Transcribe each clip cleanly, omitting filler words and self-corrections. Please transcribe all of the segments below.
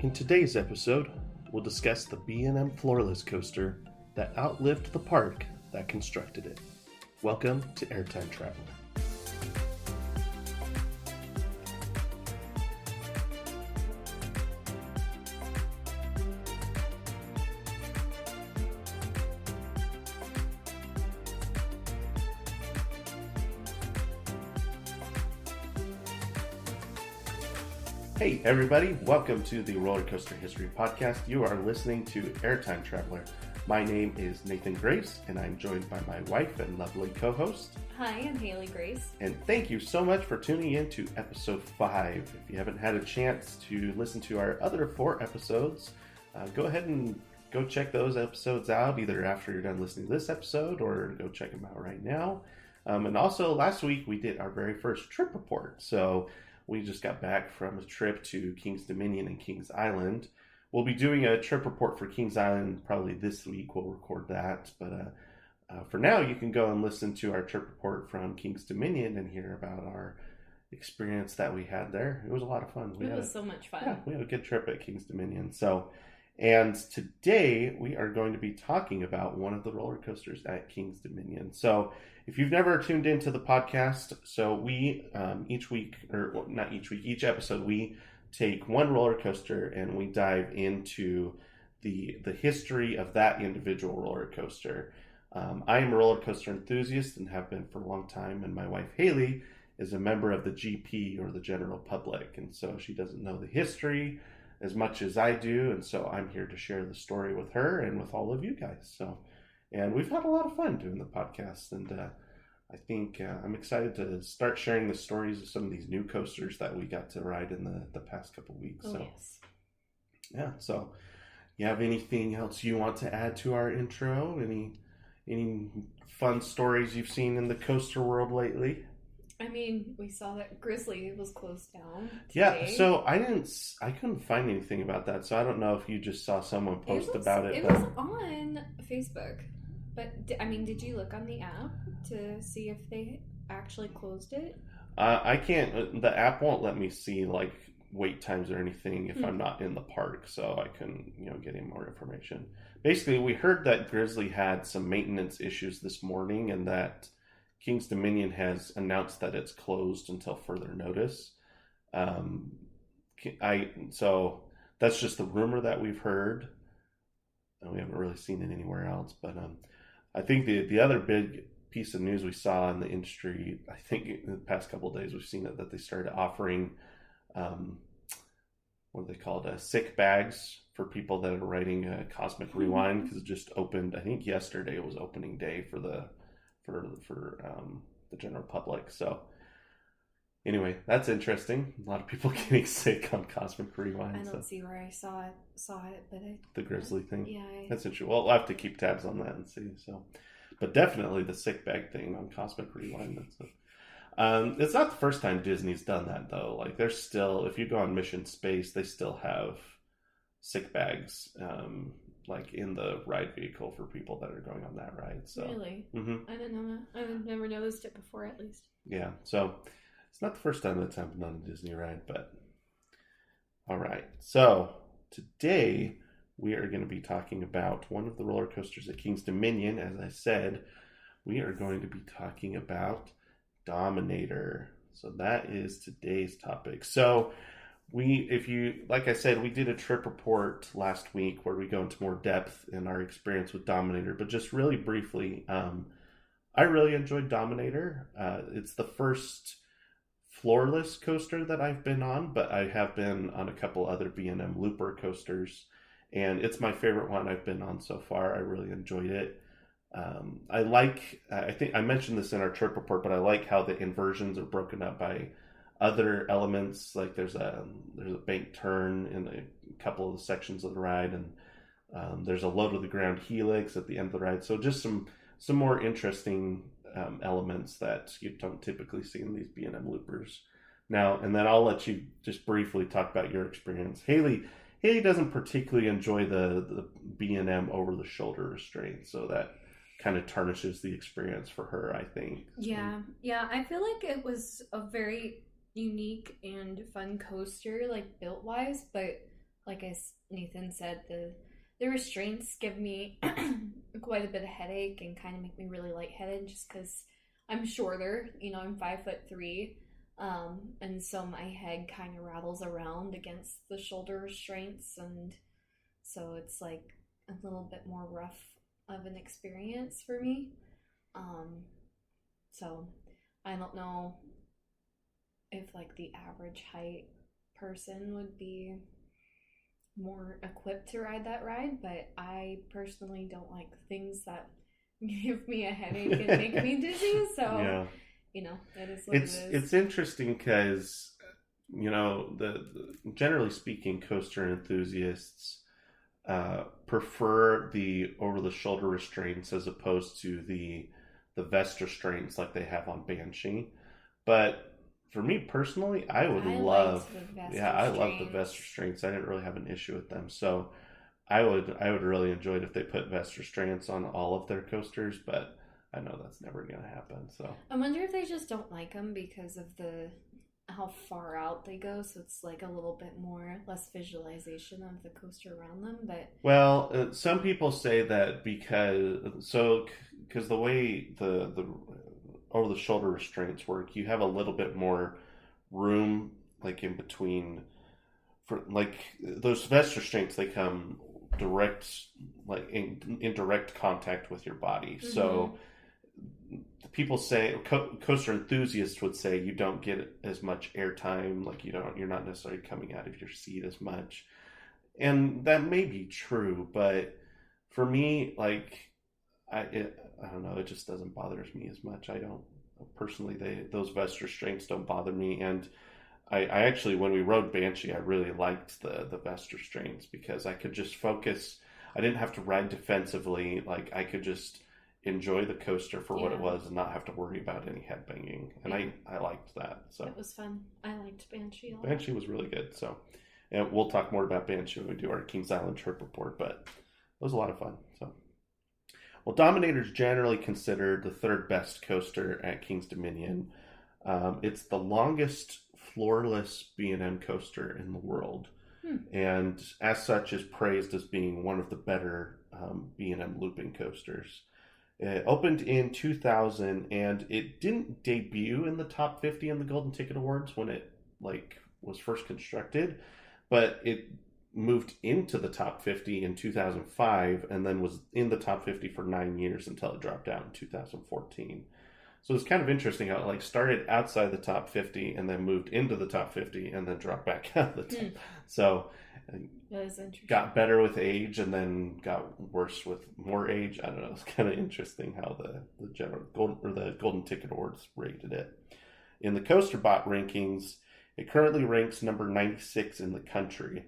In today's episode, we'll discuss the B&M floorless coaster that outlived the park that constructed it. Welcome to Airtime Traveler. Hey everybody, welcome to the Roller Coaster History Podcast. You are listening to Airtime Traveler. My name is Nathan Grace, and I'm joined by my wife and lovely co-host. Hi, I'm Haley Grace. And thank you so much for tuning in to episode 5. If you haven't had a chance to listen to our other 4 episodes, go ahead and go check those episodes out, either after you're done listening to this episode or go check them out right now. And also, last week we did our very first trip report. So we just got back from a trip to Kings Dominion and Kings Island. We'll be doing a trip report for Kings Island probably this week. We'll record that. But for now, you can go and listen to our trip report from Kings Dominion and hear about our experience that we had there. It was a lot of fun. It was so much fun. Yeah, we had a good trip at Kings Dominion. And today we are going to be talking about one of the roller coasters at Kings Dominion. So if you've never tuned into the podcast, so we each episode, we take one roller coaster and we dive into the history of that individual roller coaster. I am a roller coaster enthusiast and have been for a long time, and my wife Haley is a member of the GP, or the general public, and so she doesn't know the history as much as I do, and so I'm here to share the story with her and with all of you guys. And we've had a lot of fun doing the podcast, and I think I'm excited to start sharing the stories of some of these new coasters that we got to ride in the past couple weeks. Yes. Yeah, so you have anything else you want to add to our intro? Any fun stories you've seen in the coaster world lately? I mean, we saw that Grizzly was closed down today. Yeah, so I couldn't find anything about that, so I don't know if you just saw someone post about it. It was on Facebook, but did you look on the app to see if they actually closed it? I can't. The app won't let me see like wait times or anything if I'm not in the park, so I can get any more information. Basically, we heard that Grizzly had some maintenance issues this morning, and that Kings Dominion has announced that it's closed until further notice. So that's just the rumor that we've heard. And we haven't really seen it anywhere else. But I think the other big piece of news we saw in the industry, I think in the past couple of days, we've seen it, that they started offering, what are they called, sick bags for people that are riding Cosmic Rewind, because it just opened. I think yesterday was opening day for the general public. So anyway, that's interesting. A lot of people getting sick on Cosmic Rewind. I don't see where I saw it, but the Grizzly thing. Yeah, that's interesting. Well, we'll have to keep tabs on that and see. So, but definitely the sick bag thing on Cosmic Rewind. It's not the first time Disney's done that though. Like, there's still, if you go on Mission Space, they still have sick bags. Like in the ride vehicle for people that are going on that ride. So really, I didn't know that. I've never noticed it before, at least. Yeah, so it's not the first time that's happened on a Disney ride, but all right. So today we are going to be talking about one of the roller coasters at Kings Dominion. As I said, we are going to be talking about Dominator. So that is today's topic. So like I said, we did a trip report last week where we go into more depth in our experience with Dominator, but just really briefly, I really enjoyed Dominator. It's the first floorless coaster that I've been on, but I have been on a couple other B&M Looper coasters, and it's my favorite one I've been on so far. I really enjoyed it. I think I mentioned this in our trip report, but I like how the inversions are broken up by other elements. Like there's a bank turn in a couple of the sections of the ride, and there's a low to the ground helix at the end of the ride. So just some more interesting elements that you don't typically see in these B&M loopers. Now, and then I'll let you just briefly talk about your experience. Haley doesn't particularly enjoy the B&M over the shoulder restraint, so that kind of tarnishes the experience for her, I think. Yeah, I feel like it was a very unique and fun coaster, like built wise, but like Nathan said, the restraints give me quite a bit of headache and kind of make me really lightheaded just because I'm shorter. I'm 5'3", and so my head kind of rattles around against the shoulder restraints, and so it's like a little bit more rough of an experience for me. So I don't know if like the average height person would be more equipped to ride that ride, but I personally don't like things that give me a headache and make me dizzy, so that is what it is. It's interesting because the generally speaking, coaster enthusiasts prefer the over the shoulder restraints as opposed to the vest restraints like they have on Banshee. But for me personally, I love the vest restraints. I didn't really have an issue with them, so I would really enjoy it if they put vest restraints on all of their coasters, but I know that's never going to happen. So I wonder if they just don't like them because of how far out they go, so it's like a little bit less visualization of the coaster around them. But some people say that because the way the over the shoulder restraints work, you have a little bit more room like in between. For like those vest restraints, they come direct, like in direct contact with your body. Mm-hmm. So people say, coaster enthusiasts would say, you don't get as much airtime, like you're not necessarily coming out of your seat as much, and that may be true, but for me, like I don't know, it just doesn't bother me as much. I don't personally, those vest restraints don't bother me, and I actually, when we rode Banshee, I really liked the vest restraints because I could just focus. I didn't have to ride defensively. Like I could just enjoy the coaster for what it was and not have to worry about any headbanging. And I liked that. So it was fun. I liked Banshee a lot. Banshee was really good. So, and we'll talk more about Banshee when we do our Kings Island trip report, but it was a lot of fun. So, well, Dominator is generally considered the third best coaster at Kings Dominion. It's the longest floorless B&M coaster in the world, and as such is praised as being one of the better B&M looping coasters. It opened in 2000, and it didn't debut in the top 50 in the Golden Ticket Awards when it was first constructed, but it moved into the top 50 in 2005, and then was in the top 50 for 9 years until it dropped out in 2014. So it's kind of interesting how it started outside the top 50 and then moved into the top 50 and then dropped back out of the top. So that is interesting. Got better with age and then got worse with more age. I don't know. It's kind of interesting how the Golden Ticket Awards rated it. In the Coaster Bot rankings, it currently ranks number 96 in the country.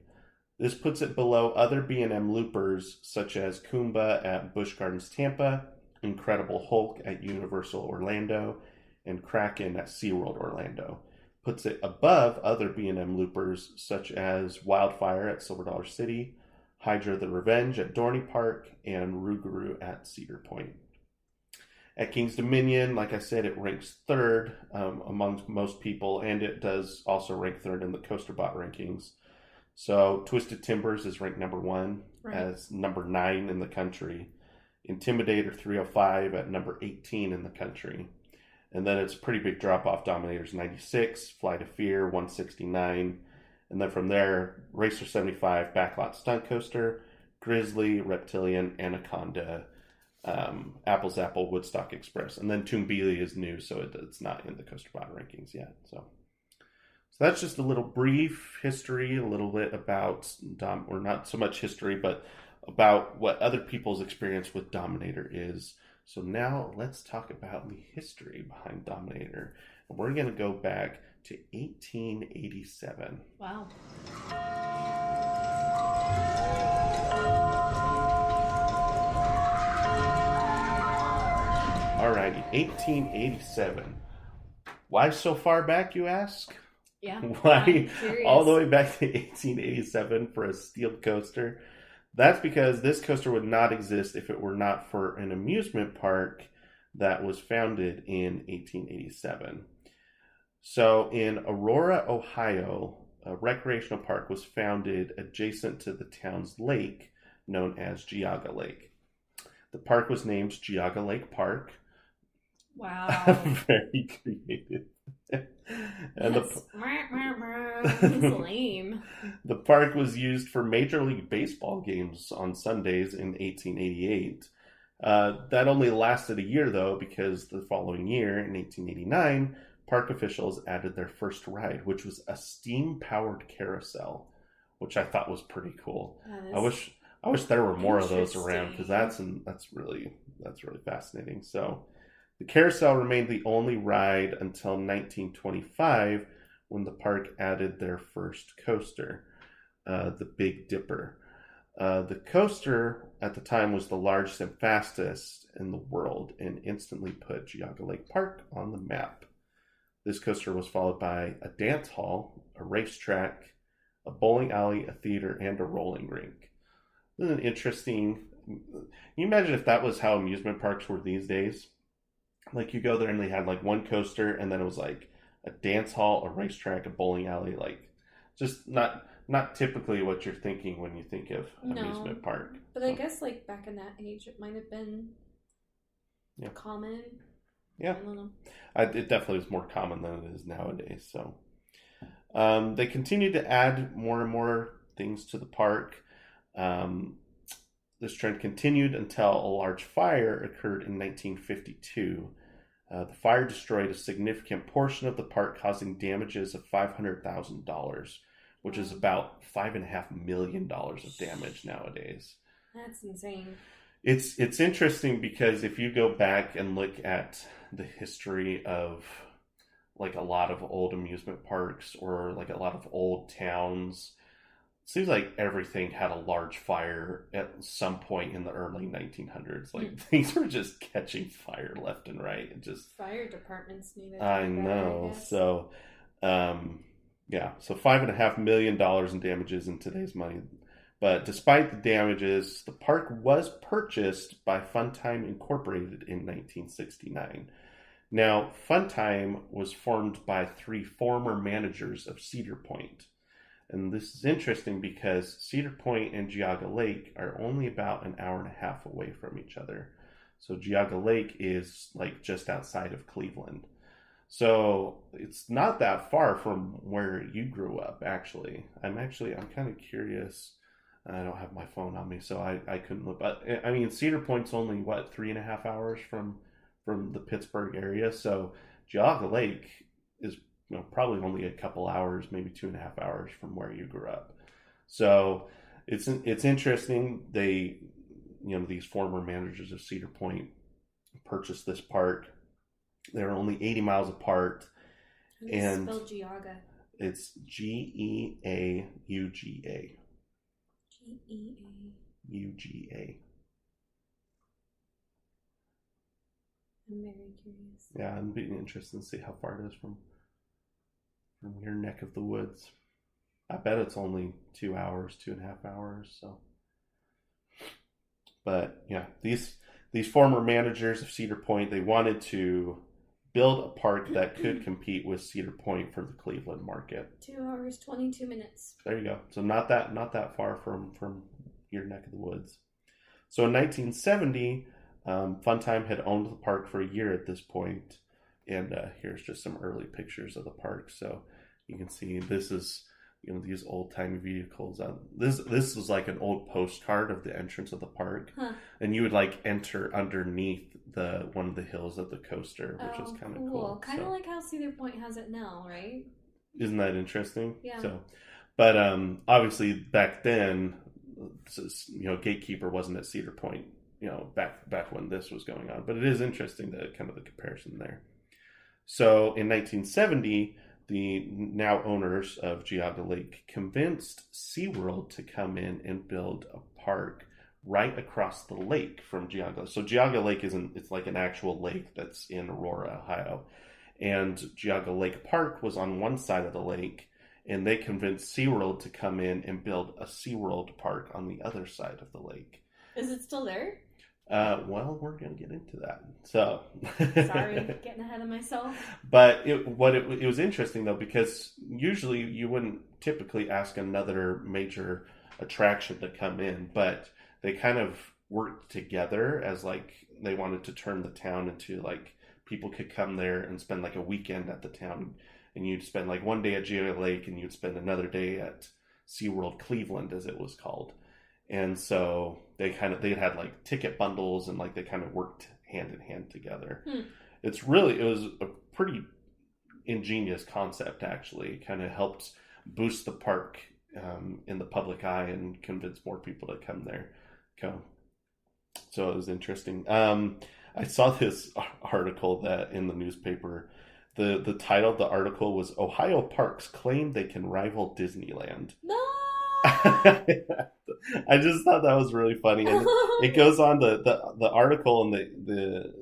This puts it below other B&M loopers such as Kumba at Busch Gardens Tampa, Incredible Hulk at Universal Orlando, and Kraken at SeaWorld Orlando. Puts it above other B&M loopers such as Wildfire at Silver Dollar City, Hydra the Revenge at Dorney Park, and Rougarou at Cedar Point. At Kings Dominion, like I said, it ranks third among most people, and it does also rank third in the Coaster Bot rankings. So Twisted Timbers is ranked number 1 as number 9 in the country. Intimidator 305 at number 18 in the country. And then it's a pretty big drop off. Dominator's 96, Flight of Fear 169. And then from there, Racer 75, Backlot Stunt Coaster, Grizzly, Reptilian, Anaconda, Apple's Apple, Woodstock Express. And then Toonbeely is new, so it's not in the Coaster Bot rankings yet. So that's just a little brief history, a little bit about, or not so much history, but about what other people's experience with Dominator is. So now let's talk about the history behind Dominator. And we're going to go back to 1887. Wow. Alrighty, 1887. Why so far back, you ask? Yeah. Why all the way back to 1887 for a steel coaster? That's because this coaster would not exist if it were not for an amusement park that was founded in 1887. So in Aurora, Ohio, a recreational park was founded adjacent to the town's lake known as Geauga Lake. The park was named Geauga Lake Park. Wow. Very creative. And That's lame. The park was used for Major League Baseball games on Sundays in 1888. That only lasted a year, though, because the following year, in 1889, park officials added their first ride, which was a steam-powered carousel, which I thought was pretty cool. I wish there were more of those around, because that's really fascinating. So the carousel remained the only ride until 1925, when the park added their first coaster, the Big Dipper. The coaster at the time was the largest and fastest in the world and instantly put Geauga Lake Park on the map. This coaster was followed by a dance hall, a racetrack, a bowling alley, a theater, and a rolling rink. This is an interesting... Can you imagine if that was how amusement parks were these days? Like, you go there and they had like one coaster, and then it was like a dance hall, a racetrack, a bowling alley, like just not typically what you're thinking when you think of amusement park. But I guess like back in that age, it might have been common. Yeah, I don't know. It definitely is more common than it is nowadays. So they continued to add more and more things to the park. This trend continued until a large fire occurred in 1952. The fire destroyed a significant portion of the park, causing damages of $500,000, which is about $5.5 million of damage nowadays. That's insane. It's interesting because if you go back and look at the history of like a lot of old amusement parks or like a lot of old towns, it seems like everything had a large fire at some point in the early 1900s. Like things were just catching fire left and right. It just fire departments needed. I know. So, so $5.5 million in damages in today's money. But despite the damages, the park was purchased by Funtime Incorporated in 1969. Now, Funtime was formed by 3 former managers of Cedar Point. And this is interesting because Cedar Point and Geauga Lake are only about an hour and a half away from each other. So Geauga Lake is like just outside of Cleveland. So it's not that far from where you grew up, actually. I'm kind of curious. I don't have my phone on me, so I couldn't look. But I mean, Cedar Point's only, 3.5 hours from the Pittsburgh area. So Geauga Lake is probably only a couple hours, maybe 2.5 hours from where you grew up. So it's interesting. They, these former managers of Cedar Point purchased this park. They're only 80 miles apart. And spell Geauga. It's Geauga. Geauga. I'm very curious. Yeah, I'm being interested to see how far it is from your neck of the woods. I bet it's only 2 hours, 2.5 hours. So, but yeah, these former managers of Cedar Point, they wanted to build a park that could compete with Cedar Point for the Cleveland market. 2 hours, 22 minutes. There you go. So not that far from your neck of the woods. So in 1970, Funtime had owned the park for a year at this point, and here's just some early pictures of the park. So you can see this is these old timey vehicles. This was like an old postcard of the entrance of the park, and you would like enter underneath one of the hills of the coaster, which was kind of cool. Kind of like how Cedar Point has it now, right? Isn't that interesting? Yeah. So, but obviously back then, Gatekeeper wasn't at Cedar Point, back when this was going on. But it is interesting the comparison there. So in 1970, the now owners of Geauga Lake convinced SeaWorld to come in and build a park right across the lake from Geauga. So Geauga Lake it's like an actual lake that's in Aurora, Ohio. And Geauga Lake Park was on one side of the lake, and they convinced SeaWorld to come in and build a SeaWorld park on the other side of the lake. Is it still there? Well, we're going to get into that. So, Sorry, getting ahead of myself. But it was interesting though, because usually you wouldn't typically ask another major attraction to come in, but they kind of worked together as like they wanted to turn the town into like people could come there and spend like a weekend at the town, and you'd spend like one day at Geauga Lake and you'd spend another day at SeaWorld Cleveland as it was called. And so they had like ticket bundles, and like they kind of worked hand in hand together. It was a pretty ingenious concept, actually. It kind of helped boost the park in the public eye and convince more people to come there. So it was interesting. I saw this article that in the newspaper. The title of the article was "Ohio Parks Claim They Can Rival Disneyland." No. I just thought that was really funny, and it goes on the article, and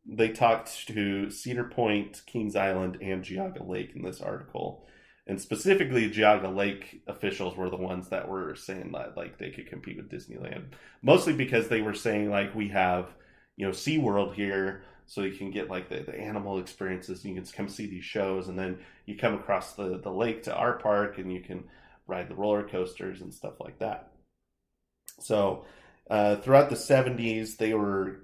they talked to Cedar Point, Kings Island, and Geauga Lake in this article, and specifically Geauga Lake officials were the ones that were saying that like they could compete with Disneyland, mostly because they were saying like we have SeaWorld here, so you can get like the animal experiences, and you can come see these shows, and then you come across the lake to our park, and you can ride the roller coasters and stuff like that. So throughout the 70s, they were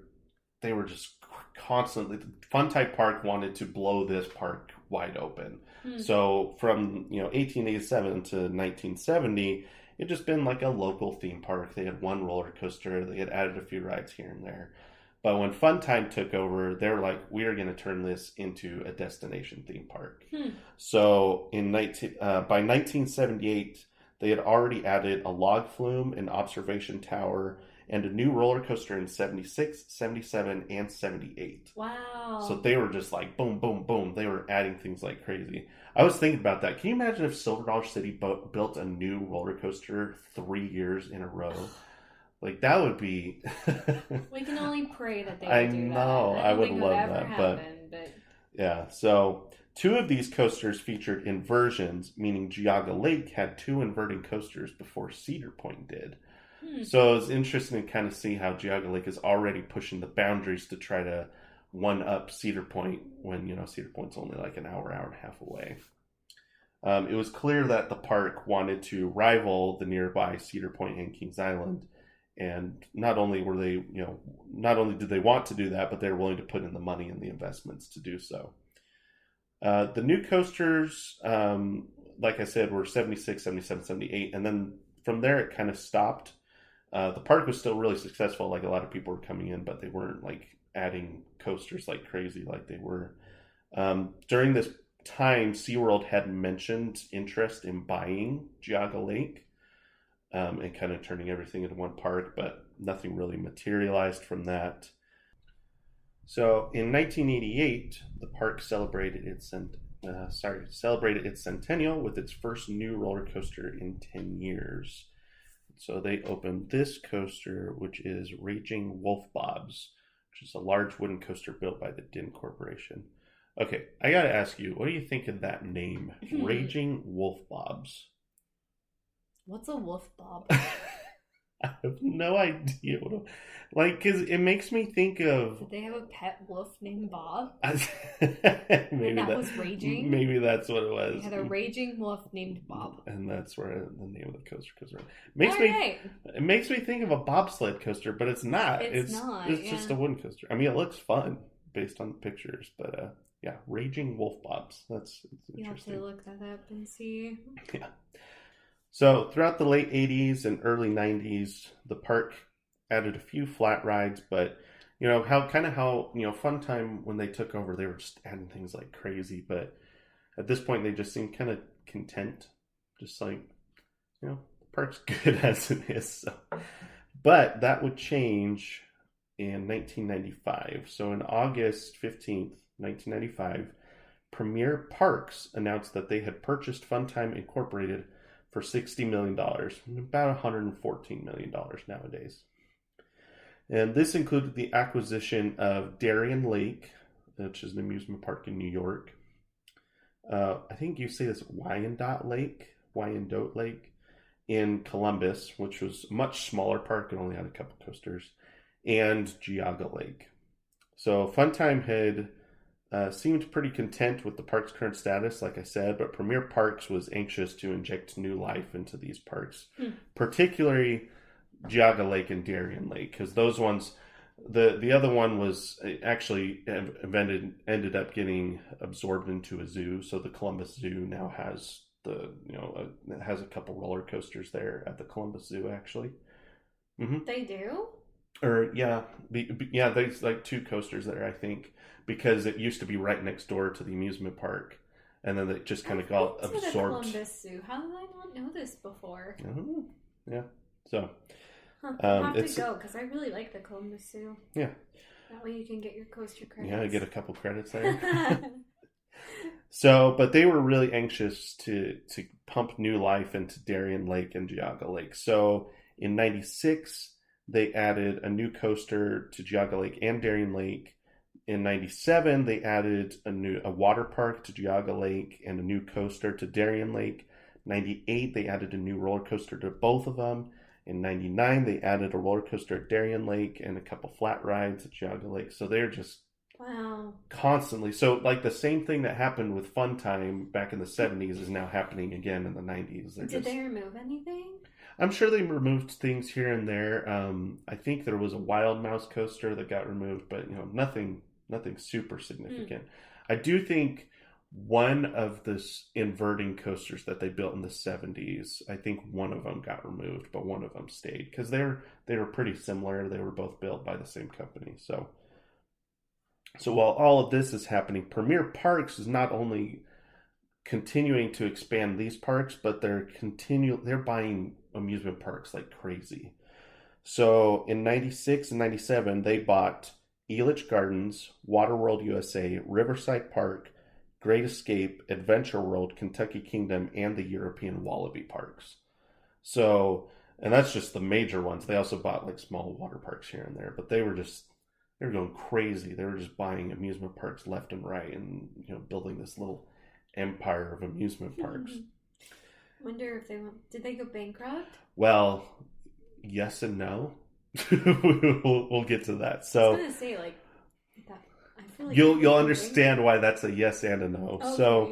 just constantly. Fun Type Park wanted to blow this park wide open. So from 1887 to 1970, it just been like a local theme park. They had one roller coaster. They had added a few rides here and there. But when Fun Time took over, they were like, we are going to turn this into a destination theme park. So by 1978, they had already added a log flume, an observation tower, and a new roller coaster in 76, 77, and 78. Wow. So they were just like, boom, boom, boom. They were adding things like crazy. I was thinking about that. Can you imagine if Silver Dollar City built a new roller coaster 3 years in a row? Like, that would be... We can only pray that they I would do that. know. I would love that. Happen, but yeah, so 2 of these coasters featured inversions, meaning Geauga Lake had 2 inverting coasters before Cedar Point did. So it's interesting to kind of see how Geauga Lake is already pushing the boundaries to try to one-up Cedar Point when, Cedar Point's only like an hour and a half away. It was clear that the park wanted to rival the nearby Cedar Point and Kings Island. And not only did they want to do that, but they were willing to put in the money and the investments to do so. The new coasters, like I said, were 76, 77, 78. And then from there, it kind of stopped. The park was still really successful. Like, a lot of people were coming in, but they weren't like adding coasters like crazy like they were. During this time, SeaWorld had mentioned interest in buying Geauga Lake. And kind of turning everything into one park, but nothing really materialized from that. So in 1988, the park celebrated its centennial with its first new roller coaster in 10 years. So they opened this coaster, which is Raging Wolf Bob's, which is a large wooden coaster built by the Din Corporation. Okay, I gotta ask you, what do you think of that name, Raging Wolf Bob's? What's a wolf bob? I have no idea. Because it makes me think of... Did they have a pet wolf named Bob? Maybe that was Raging? Maybe that's what it was. They had a raging wolf named Bob. And that's where the name of the coaster goes around. It makes me think of a bobsled coaster, but it's not. It's not. It's just a wooden coaster. I mean, it looks fun based on the pictures, but yeah, Raging Wolf Bob's. That's interesting. You'll have to look that up and see. Yeah. So throughout the late 80s and early 90s, the park added a few flat rides, but how Fun Time, when they took over, they were just adding things like crazy, but at this point they just seemed kind of content, just like, the park's good as it is. So. But that would change in 1995. So on August 15th, 1995, Premier Parks announced that they had purchased Fun Time Incorporated for $60 million, about $114 million nowadays. And this included the acquisition of Darien Lake, which is an amusement park in New York. I think you say this Wyandotte Lake in Columbus, which was a much smaller park and only had a couple coasters. and Geauga Lake. So Funtime had seemed pretty content with the park's current status, like I said, but Premier Parks was anxious to inject new life into these parks, particularly Geauga Lake and Darien Lake, because those ones, the other one was actually ended up getting absorbed into a zoo. So the Columbus Zoo now has it has a couple roller coasters there at the Columbus Zoo, actually. Mm-hmm. They do? Or yeah, there's like two coasters there, I think, because it used to be right next door to the amusement park, and then it just kind of got absorbed. The Columbus Zoo. How did I not know this before? Oh, yeah. So I'll have to go because I really like the Columbus Zoo. Yeah. That way you can get your coaster credits. Yeah, I get a couple credits there. So, but they were really anxious to pump new life into Darien Lake and Geauga Lake. So in '96, they added a new coaster to Geauga Lake and Darien Lake. In '97, they added a water park to Geauga Lake and a new coaster to Darien Lake. '98, they added a new roller coaster to both of them. In '99, they added a roller coaster at Darien Lake and a couple flat rides at Geauga Lake. So they're just constantly. So like the same thing that happened with Funtime back in the '70s is now happening again in the '90s. Did they remove anything? I'm sure they removed things here and there. I think there was a Wild Mouse coaster that got removed, but nothing super significant. I do think one of the inverting coasters that they built in the '70s, I think one of them got removed, but one of them stayed because they were pretty similar. They were both built by the same company. So while all of this is happening, Premier Parks is not only continuing to expand these parks, but they're buying amusement parks like crazy. So in '96 and '97, they bought Elitch Gardens, Waterworld USA, Riverside Park, Great Escape, Adventure World, Kentucky Kingdom, and the European Wallaby Parks. So, and that's just the major ones. They also bought like small water parks here and there, but they were going crazy. They were just buying amusement parks left and right and building this little empire of amusement parks. Wonder if did they go bankrupt? Well, yes and no. we'll get to that. So I was gonna say that. I feel like you'll understand why that's a yes and a no. Okay. So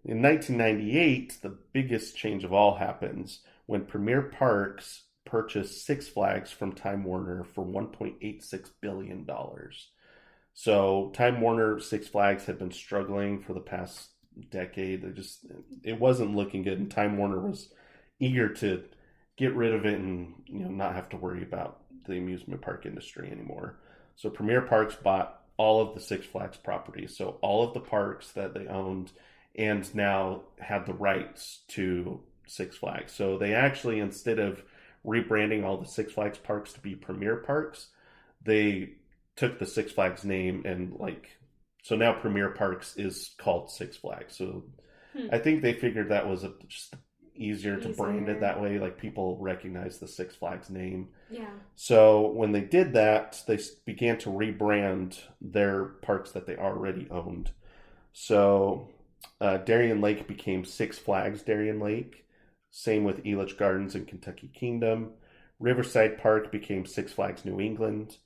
in 1998, the biggest change of all happens when Premier Parks purchased Six Flags from Time Warner for $1.86 billion. So Time Warner, Six Flags had been struggling for the past decade. It wasn't looking good, and Time Warner was eager to get rid of it and not have to worry about the amusement park industry anymore. So Premier Parks bought all of the Six Flags properties, so all of the parks that they owned, and now had the rights to Six Flags. So they actually, instead of rebranding all the Six Flags parks to be Premier Parks, they took the Six Flags name and so now Premier Parks is called Six Flags. So I think they figured that was just easier to brand it that way. Like people recognize the Six Flags name. Yeah. So when they did that, they began to rebrand their parks that they already owned. So Darien Lake became Six Flags Darien Lake. Same with Elitch Gardens and Kentucky Kingdom. Riverside Park became Six Flags New England.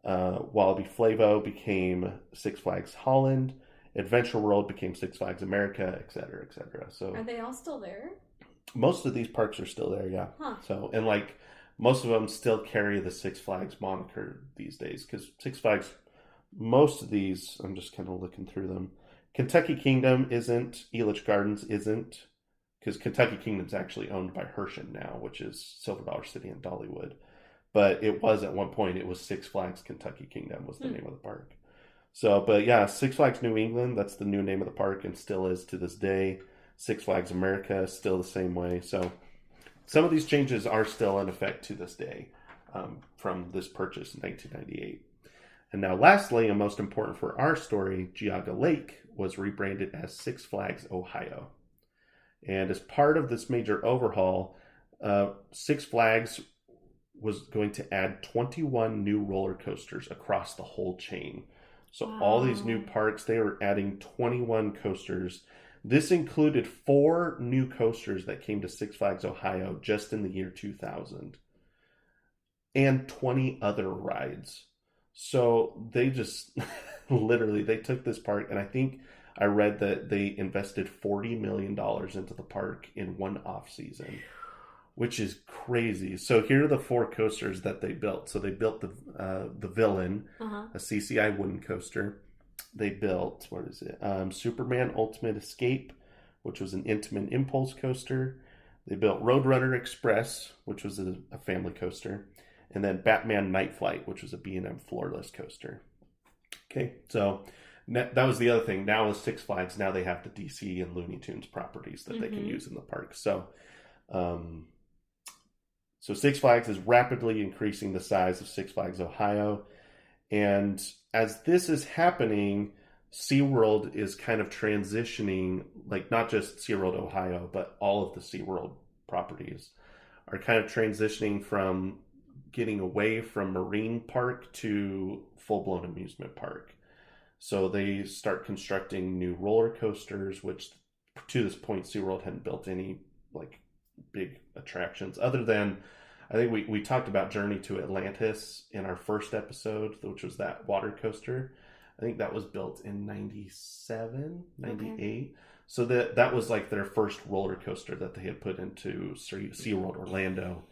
Wallaby Flavo became Six Flags Holland. Adventure World became Six Flags America, etc., etc. So are they all still there? Most of these parks are still there, yeah. Huh. So, and most of them still carry the Six Flags moniker these days, because Six Flags, most of these, I'm just kind of looking through them. Kentucky Kingdom isn't, Elitch Gardens isn't, because Kentucky Kingdom's actually owned by Hershey now, which is Silver Dollar City and Dollywood. But it was at one point, it was Six Flags Kentucky Kingdom was the name of the park. So, but yeah, Six Flags New England, that's the new name of the park and still is to this day. Six Flags America, still the same way. So some of these changes are still in effect to this day from this purchase in 1998. And now lastly, and most important for our story, Geauga Lake was rebranded as Six Flags Ohio. And as part of this major overhaul, Six Flags was going to add 21 new roller coasters across the whole chain. So all these new parks, they were adding 21 coasters. This included 4 new coasters that came to Six Flags Ohio just in the year 2000. and 20 other rides. So they just literally they took this park, and I think I read that they invested $40 million into the park in one off season, which is crazy. So here are the four coasters that they built. So they built the Villain, a CCI wooden coaster. They built, what is it? Superman Ultimate Escape, which was an intimate impulse coaster. They built Roadrunner Express, which was a family coaster. And then Batman Night Flight, which was a B&M floorless coaster. Okay, so that was the other thing. Now with Six Flags, now they have the DC and Looney Tunes properties that they can use in the park. So Six Flags is rapidly increasing the size of Six Flags Ohio. And as this is happening, SeaWorld is kind of transitioning, like not just SeaWorld Ohio, but all of the SeaWorld properties are kind of transitioning from getting away from marine park to full-blown amusement park. So they start constructing new roller coasters, which to this point SeaWorld hadn't built any like big attractions other than, I think we talked about Journey to Atlantis in our first episode, which was that water coaster. I think that was built in 97, 98. Okay. So that was like their first roller coaster that they had put into SeaWorld Orlando.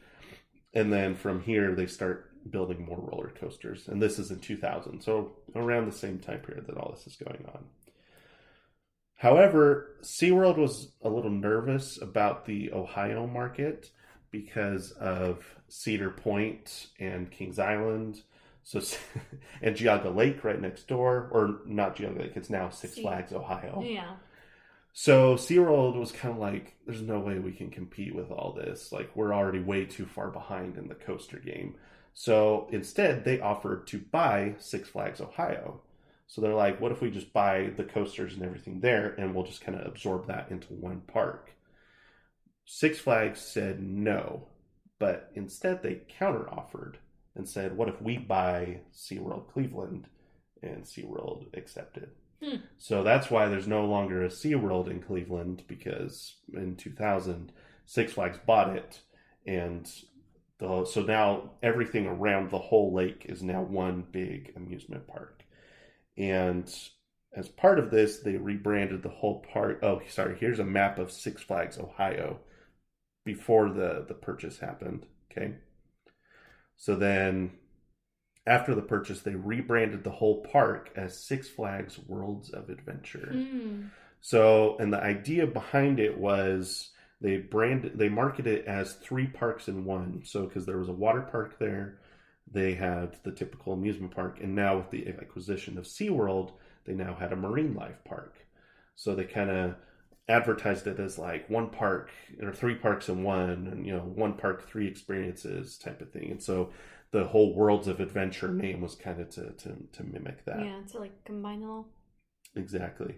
And then from here, they start building more roller coasters. And this is in 2000. So around the same time period that all this is going on. However, SeaWorld was a little nervous about the Ohio market because of Cedar Point and Kings Island. So, and Geauga Lake right next door. Or not Geauga Lake, it's now Six Flags Ohio. Yeah. So SeaWorld was kind of like, there's no way we can compete with all this. Like, we're already way too far behind in the coaster game. So instead, they offered to buy Six Flags Ohio. So they're like, what if we just buy the coasters and everything there, and we'll just kind of absorb that into one park? Six Flags said no, but instead they counter-offered and said, what if we buy SeaWorld Cleveland? And SeaWorld accepted. So that's why there's no longer a SeaWorld in Cleveland, because in 2000, Six Flags bought it. And so now everything around the whole lake is now one big amusement park. And as part of this, they rebranded the whole park. Oh, sorry, here's a map of Six Flags Ohio before the purchase happened. Okay. So then after the purchase, they rebranded the whole park as Six Flags Worlds of Adventure. So, and the idea behind it was they marketed it as 3 parks in one. So, because there was a water park there, they had the typical amusement park, and now with the acquisition of SeaWorld, they now had a marine life park. So they kind of advertised it as like 1 park or 3 parks in one, and 1 park, 3 experiences type of thing. And so the whole Worlds of Adventure name was kind of to mimic that. Yeah, to like combine it all. Exactly.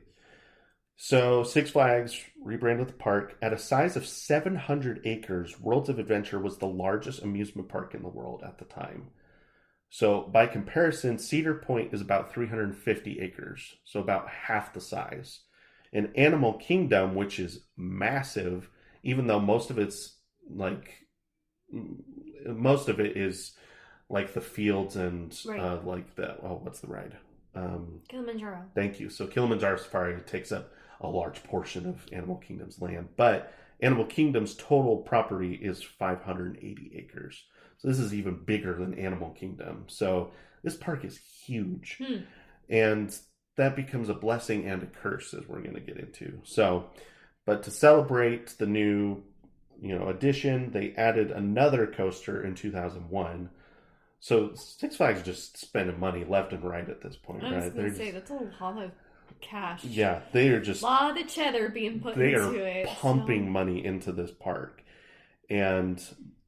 So Six Flags rebranded the park. At a size of 700 acres, Worlds of Adventure was the largest amusement park in the world at the time. So by comparison, Cedar Point is about 350 acres, so about half the size. And Animal Kingdom, which is massive, even though most of it is like the fields and right. like the, what's the ride? Kilimanjaro. Thank you. So Kilimanjaro Safari takes up a large portion of Animal Kingdom's land, but Animal Kingdom's total property is 580 acres. So this is even bigger than Animal Kingdom. So this park is huge. And that becomes a blessing and a curse, as we're going to get into. So, but to celebrate the new, addition, they added another coaster in 2001. So Six Flags just spending money left and right at this point, right? I was going to say, that's a lot of cash. Yeah, they are just... a lot of cheddar being put into it. They are pumping money into this park. And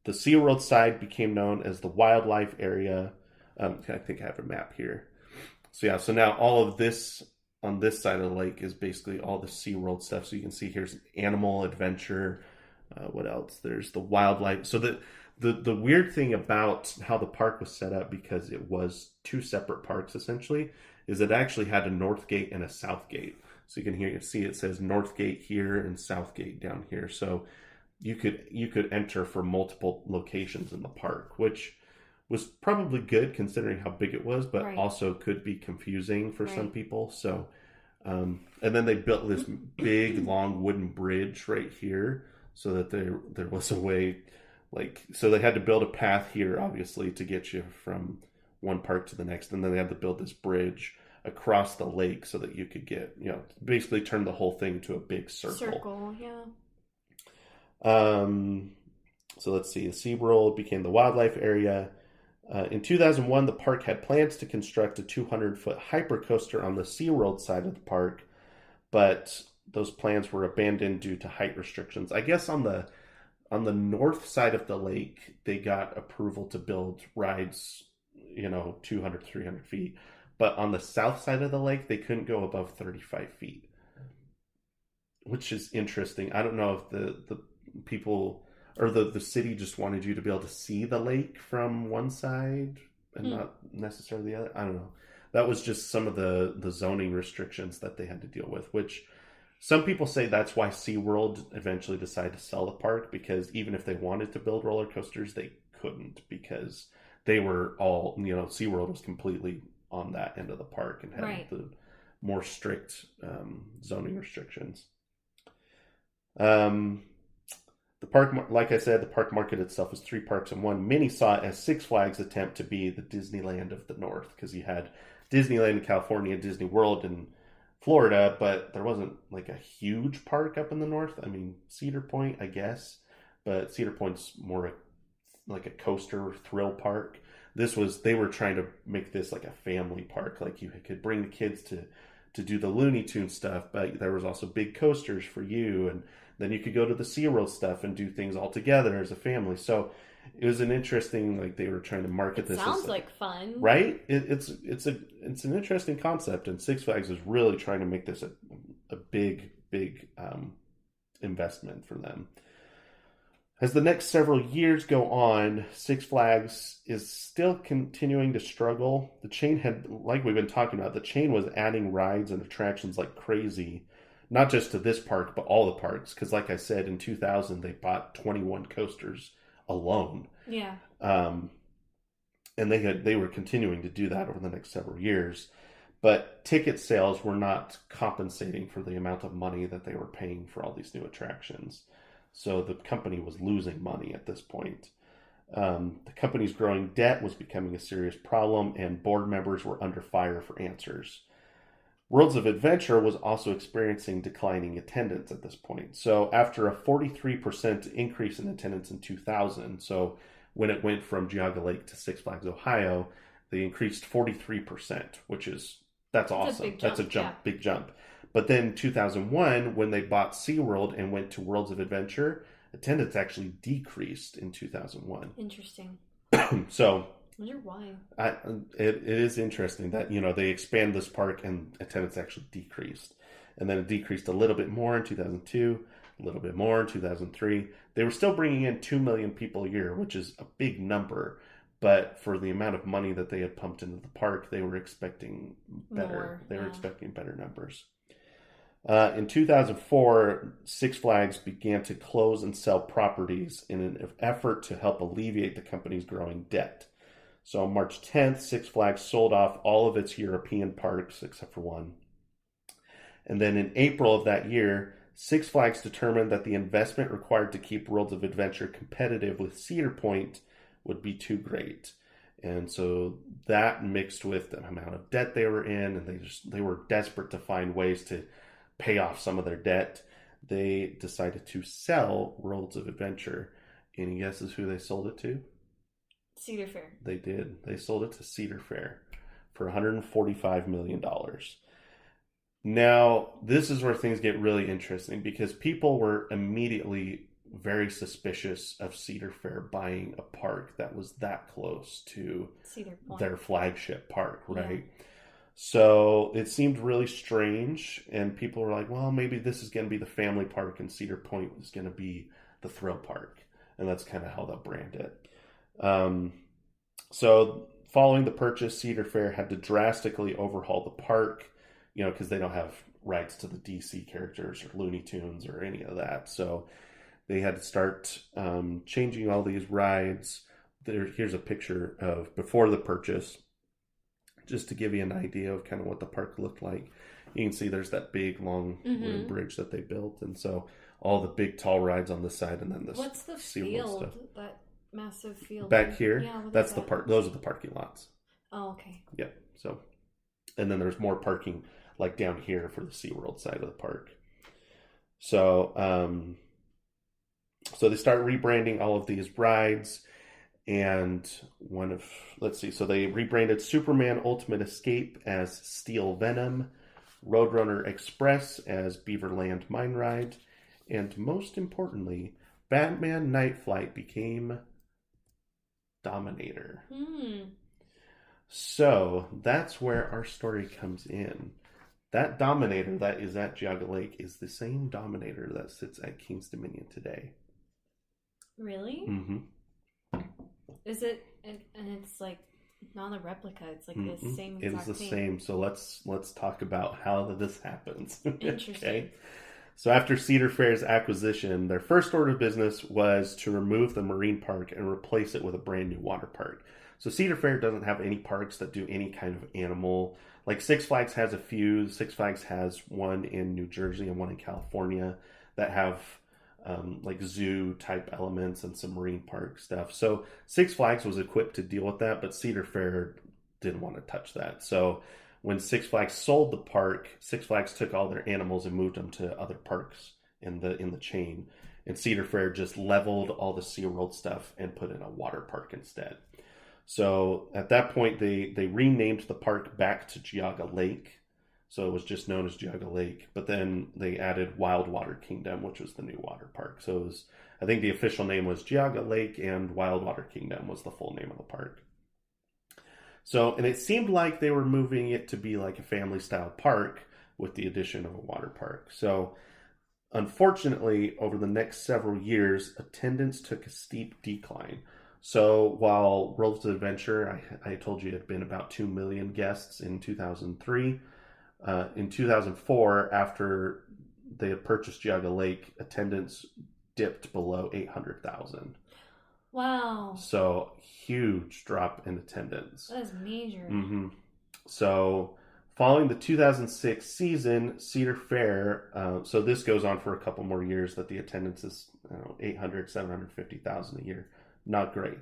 the SeaWorld side became known as the wildlife area. I think I have a map here. So now all of this on this side of the lake is basically all the SeaWorld stuff. So you can see here's animal adventure. What else? There's the wildlife. So the weird thing about how the park was set up, because it was 2 separate parks essentially, is it actually had a north gate and a south gate. So you can see it says north gate here and south gate down here. So you could enter from multiple locations in the park, which was probably good considering how big it was, but Right. also could be confusing for some Right. people. So, and then they built this big, long wooden bridge right here so that there was a way, like, so they had to build a path here, obviously, to get you from one park to the next. And then they had to build this bridge across the lake so that you could get, basically turn the whole thing into a big circle. Circle, yeah. So let's see. SeaWorld became the wildlife area. In 2001, the park had plans to construct a 200-foot hypercoaster on the SeaWorld side of the park, but those plans were abandoned due to height restrictions. I guess on the north side of the lake, they got approval to build rides, 200, 300 feet. But on the south side of the lake, they couldn't go above 35 feet, which is interesting. I don't know if the people or the city just wanted you to be able to see the lake from one side and not necessarily the other. I don't know. That was just some of the zoning restrictions that they had to deal with, which some people say that's why SeaWorld eventually decided to sell the park, because even if they wanted to build roller coasters, they couldn't, because they were all, SeaWorld was completely on that end of the park and had the more strict zoning restrictions. The park, like I said, the park market itself is 3 parks in one. Many saw it as Six Flags' attempt to be the Disneyland of the North, because you had Disneyland in California, Disney World in Florida, but there wasn't like a huge park up in the north. I mean, Cedar Point, I guess, but Cedar Point's more like a coaster thrill park. They were trying to make this like a family park, like you could bring the kids to do the Looney Tunes stuff, but there was also big coasters for you, and then you could go to the SeaWorld stuff and do things all together as a family. So it was an interesting, like they were trying to market this. Sounds like fun, right? It's an interesting concept, and Six Flags is really trying to make this a big investment for them. As the next several years go on, Six Flags is still continuing to struggle. The chain had, like we've been talking about, the chain was adding rides and attractions like crazy, not just to this park, but all the parks. Because like I said, in 2000, they bought 21 coasters alone. Yeah. And they were continuing to do that over the next several years. But ticket sales were not compensating for the amount of money that they were paying for all these new attractions. So the company was losing money at this point. The company's growing debt was becoming a serious problem, and board members were under fire for answers. Worlds of Adventure was also experiencing declining attendance at this point. So after a 43% increase in attendance in 2000, so when it went from Geauga Lake to Six Flags Ohio, they increased 43%, that's awesome. That's a jump, yeah. Big jump. But then 2001, when they bought SeaWorld and went to Worlds of Adventure, attendance actually decreased in 2001. Interesting. So I wonder why. It is interesting that, they expand this park and attendance actually decreased. And then it decreased a little bit more in 2002, a little bit more in 2003. They were still bringing in 2 million people a year, which is a big number. But for the amount of money that they had pumped into the park, they were expecting better. They were expecting better numbers. In 2004, Six Flags began to close and sell properties in an effort to help alleviate the company's growing debt. So on March 10th, Six Flags sold off all of its European parks except for one. And then in April of that year, Six Flags determined that the investment required to keep Worlds of Adventure competitive with Cedar Point would be too great. And so that mixed with the amount of debt they were in, and they were desperate to find ways to pay off some of their debt, they decided to sell Worlds of Adventure. Any guesses who they sold it to? Cedar Fair. They did. They sold it to Cedar Fair for $145 million. Now, this is where things get really interesting, because people were immediately very suspicious of Cedar Fair buying a park that was that close to their flagship park, right? Yeah. So it seemed really strange, and people were like, well, maybe this is going to be the family park and Cedar Point is going to be the thrill park. And that's kind of how they'll brand it. So following the purchase, Cedar Fair had to drastically overhaul the park, because they don't have rights to the DC characters or Looney Tunes or any of that. So they had to start changing all these rides. here's a picture of before the purchase, just to give you an idea of kind of what the park looked like. You can see there's that big long wooden bridge that they built, and so all the big tall rides on the side, and then this. What's the field? Stuff. That massive field back here. Yeah, that's the park. Those are the parking lots. Oh, okay. Yeah. So, and then there's more parking like down here for the SeaWorld side of the park. So, so they start rebranding all of these rides, and so they rebranded Superman Ultimate Escape as Steel Venom, Roadrunner Express as Beaverland Mine Ride, and most importantly, Batman Night Flight became Dominator. So that's where our story comes in. That Dominator that is at Geauga Lake is the same Dominator that sits at King's Dominion today. Really? Mm-hmm. Is it? And it's like not a replica. It's like the same exact thing. It is the thing. same. So let's talk about how this happens. Interesting. Okay. So after Cedar Fair's acquisition, their first order of business was to remove the marine park and replace it with a brand new water park. So Cedar Fair doesn't have any parks that do any kind of animal. Like Six Flags has a few. Six Flags has one in New Jersey and one in California that have like zoo type elements and some marine park stuff. So Six Flags was equipped to deal with that, but Cedar Fair didn't want to touch that. So when Six Flags sold the park, Six Flags took all their animals and moved them to other parks in the chain. And Cedar Fair just leveled all the SeaWorld stuff and put in a water park instead. So at that point, they renamed the park back to Geauga Lake. So it was just known as Geauga Lake. But then they added Wild Water Kingdom, which was the new water park. So it was, I think the official name was Geauga Lake, and Wild Water Kingdom was the full name of the park. So, and it seemed like they were moving it to be like a family-style park with the addition of a water park. So, unfortunately, over the next several years, attendance took a steep decline. So, while World's Adventure, I told you, had been about 2 million guests in 2003, in 2004, after they had purchased Geauga Lake, attendance dipped below 800,000. Wow. So, huge drop in attendance. That is major. Mm-hmm. So, following the 2006 season, Cedar Fair, so this goes on for a couple more years, that the attendance is 800, 750,000 a year. Not great.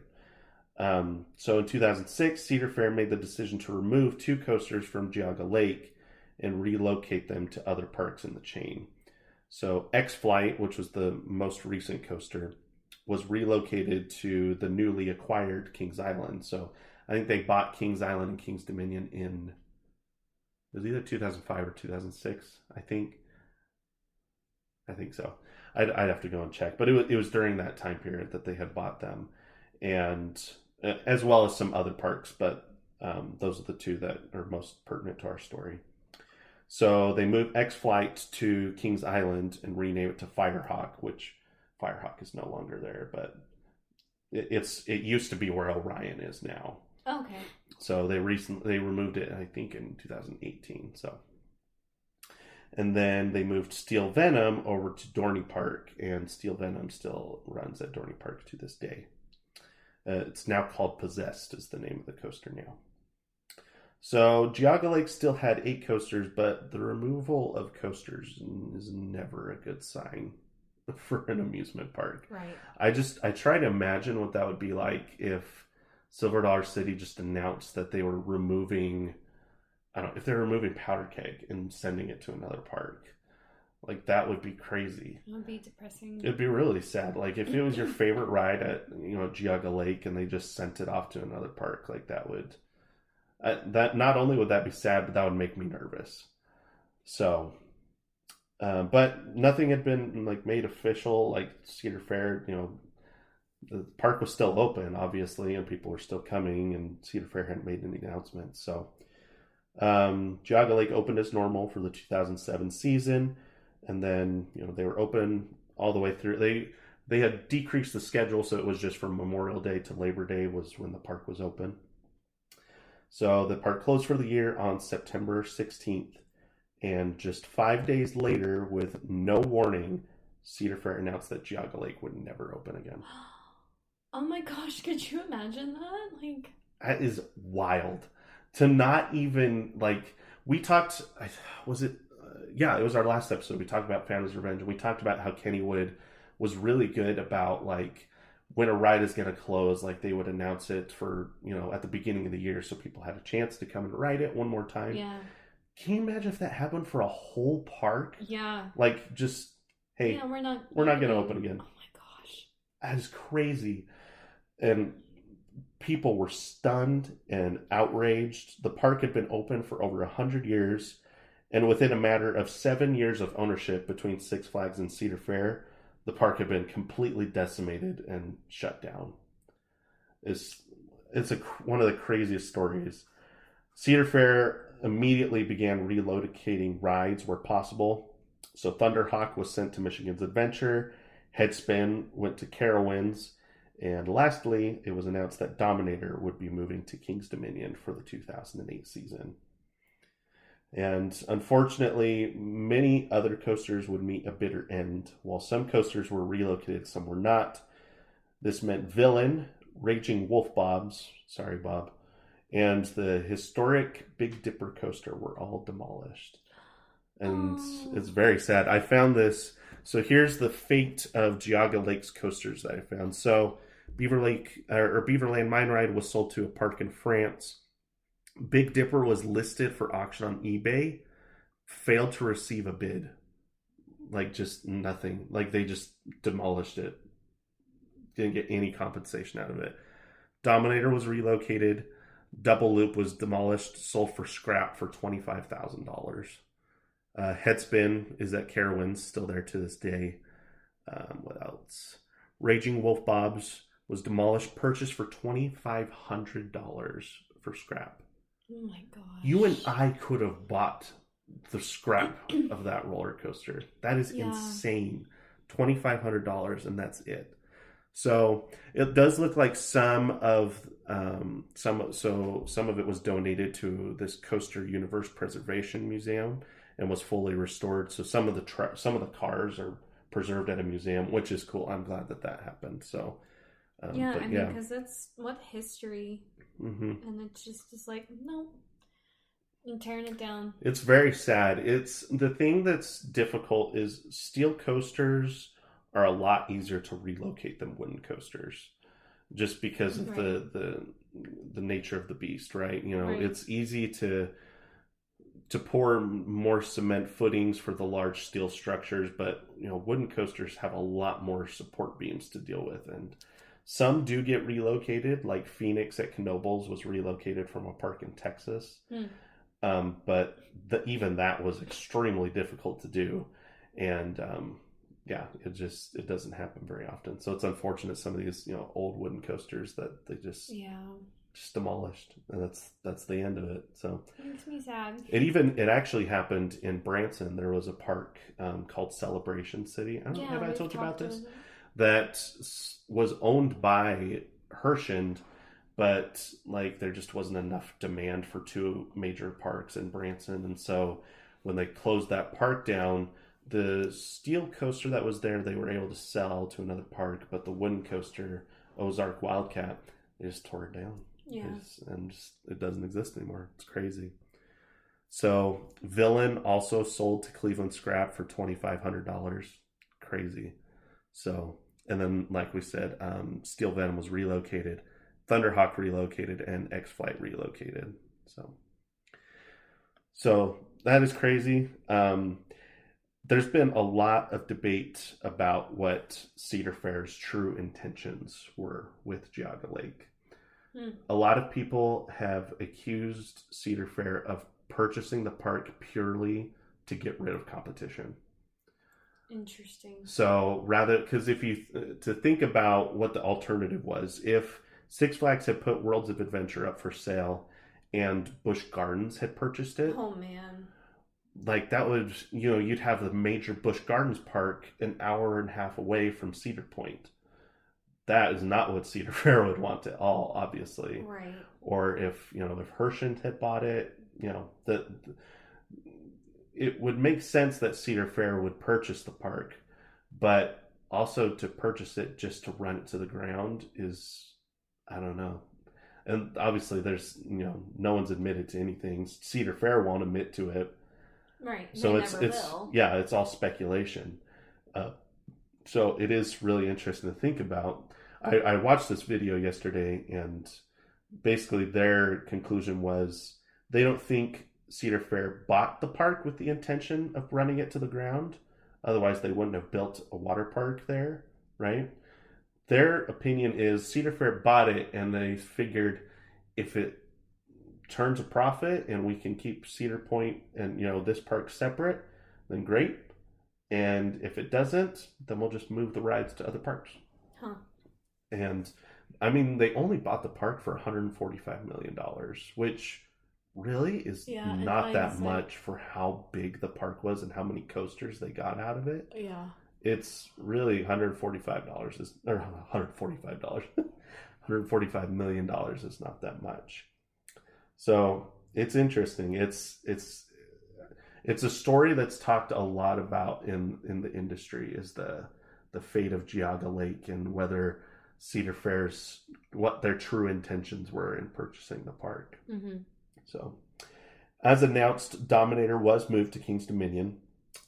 So in 2006, Cedar Fair made the decision to remove 2 coasters from Geauga Lake and relocate them to other parks in the chain. So X-Flight, which was the most recent coaster, was relocated to the newly acquired Kings Island. So I think they bought Kings Island and Kings Dominion in, it was either 2005 or 2006, I think so. I'd have to go and check, but it was during that time period that they had bought them, and as well as some other parks, but those are the 2 that are most pertinent to our story. So they moved X-Flight to Kings Island and renamed it to Firehawk, which Firehawk is no longer there, but it used to be where Orion is now. Okay. So they removed it, I think, in 2018. So. And then they moved Steel Venom over to Dorney Park, and Steel Venom still runs at Dorney Park to this day. It's now called Possessed, is the name of the coaster now. So Geauga Lake still had 8 coasters, but the removal of coasters is never a good sign for an amusement park. Right. I try to imagine what that would be like if Silver Dollar City just announced that they were removing, I don't know, if they're removing Powder Keg and sending it to another park. Like, that would be crazy. It would be depressing. It'd be really sad. Like, if it was your favorite ride at, Geauga Lake and they just sent it off to another park, like, that would, that not only would that be sad, but that would make me nervous. So, but nothing had been, like, made official. Like, Cedar Fair, the park was still open, obviously, and people were still coming, and Cedar Fair hadn't made any announcements. So, Geauga Lake opened as normal for the 2007 season, and then they were open all the way through. They had decreased the schedule, so it was just from Memorial Day to Labor Day was when the park was open. So the park closed for the year on September 16th, and just 5 days later, with no warning, Cedar Fair announced that Geauga Lake would never open again. Oh my gosh, could you imagine that? Like, That is wild. To not even like we talked. Was it? Yeah, it was our last episode. We talked about Phantom's Revenge, and we talked about how Kennywood was really good about like when a ride is going to close. Like they would announce it for at the beginning of the year, so people had a chance to come and ride it one more time. yeah. Can you imagine if that happened for a whole park? Yeah. Like just hey, Yeah, we're not going to open again. Oh my gosh. That is crazy. And people were stunned and outraged. The park had been open for over 100 years, and within a matter of 7 years of ownership between Six Flags and Cedar Fair, the park had been completely decimated and shut down. It's one of the craziest stories. Cedar Fair immediately began relocating rides where possible. So Thunderhawk was sent to Michigan's Adventure, Headspin went to Carowinds, and lastly, it was announced that Dominator would be moving to King's Dominion for the 2008 season. And unfortunately, many other coasters would meet a bitter end. While some coasters were relocated, some were not. This meant Villain, Raging Wolf Bob's, sorry Bob, and the historic Big Dipper coaster were all demolished. And it's very sad. I found this. So here's the fate of Geauga Lake's coasters that I found. So Beaver Lake or Beaverland Mine Ride was sold to a park in France. Big Dipper was listed for auction on eBay, failed to receive a bid. Like just nothing. Like they just demolished it. Didn't get any compensation out of it. Dominator was relocated. Double Loop was demolished, sold for scrap for $25,000. Headspin is at Carowinds, still there to this day. What else? Raging Wolf Bob's was demolished, purchased for $2,500 for scrap. Oh my gosh. You and I could have bought the scrap of that roller coaster. That is insane. $2,500 and that's it. So it does look like some of it was donated to this Coaster Universe Preservation Museum and was fully restored. So some of the cars are preserved at a museum, which is cool. I'm glad that happened. So because that's what history, mm-hmm. and it's just like no, I'm tearing it down. It's very sad. It's the thing that's difficult is steel coasters are a lot easier to relocate than wooden coasters, just because of the nature of the beast, right? It's easy to pour more cement footings for the large steel structures, but wooden coasters have a lot more support beams to deal with, and some do get relocated. Like Phoenix at Knoebels was relocated from a park in Texas, but even that was extremely difficult to do, and it doesn't happen very often. So it's unfortunate some of these old wooden coasters that they just demolished, and that's the end of it. So it makes me sad. It actually happened in Branson. There was a park called Celebration City. I don't know, have I told you about this? That was owned by Hershend, but like there just wasn't enough demand for two major parks in Branson, and so when they closed that park down, the steel coaster that was there they were able to sell to another park, but the wooden coaster, Ozark Wildcat, they just tore it down. It doesn't exist anymore. It's crazy. So Villain also sold to Cleveland Scrap for $2,500. Crazy. So, and then like we said, Steel Venom was relocated, Thunderhawk relocated, and X-Flight relocated. So that is crazy. There's been a lot of debate about what Cedar Fair's true intentions were with Geauga Lake. A lot of people have accused Cedar Fair of purchasing the park purely to get rid of competition. Interesting. So rather, because if you to think about what the alternative was, if Six Flags had put Worlds of Adventure up for sale and Busch Gardens had purchased it, oh man, like that would you'd have the major Busch Gardens park an hour and a half away from Cedar Point. That is not what Cedar Fair would want at all, obviously. Right. Or if Hershend had bought it, it would make sense that Cedar Fair would purchase the park, but also to purchase it just to run it to the ground is, I don't know. And obviously there's, no one's admitted to anything. Cedar Fair won't admit to it. Right. So they it's never will. yeah, it's all speculation. So it is really interesting to think about. I watched this video yesterday, and basically their conclusion was they don't think Cedar Fair bought the park with the intention of running it to the ground. Otherwise, they wouldn't have built a water park there, right? Their opinion is Cedar Fair bought it, and they figured if it turns a profit and we can keep Cedar Point and this park separate, then great. And if it doesn't, then we'll just move the rides to other parks. Huh. And I mean, they only bought the park for $145 million, which really is not that much for how big the park was and how many coasters they got out of it. Yeah. It's really $145 or $145. $145 million is not that much. So it's interesting. It's a story that's talked a lot about in the industry, is the fate of Geauga Lake and whether Cedar Fair's, what their true intentions were in purchasing the park. Mm-hmm. So, as announced, Dominator was moved to King's Dominion.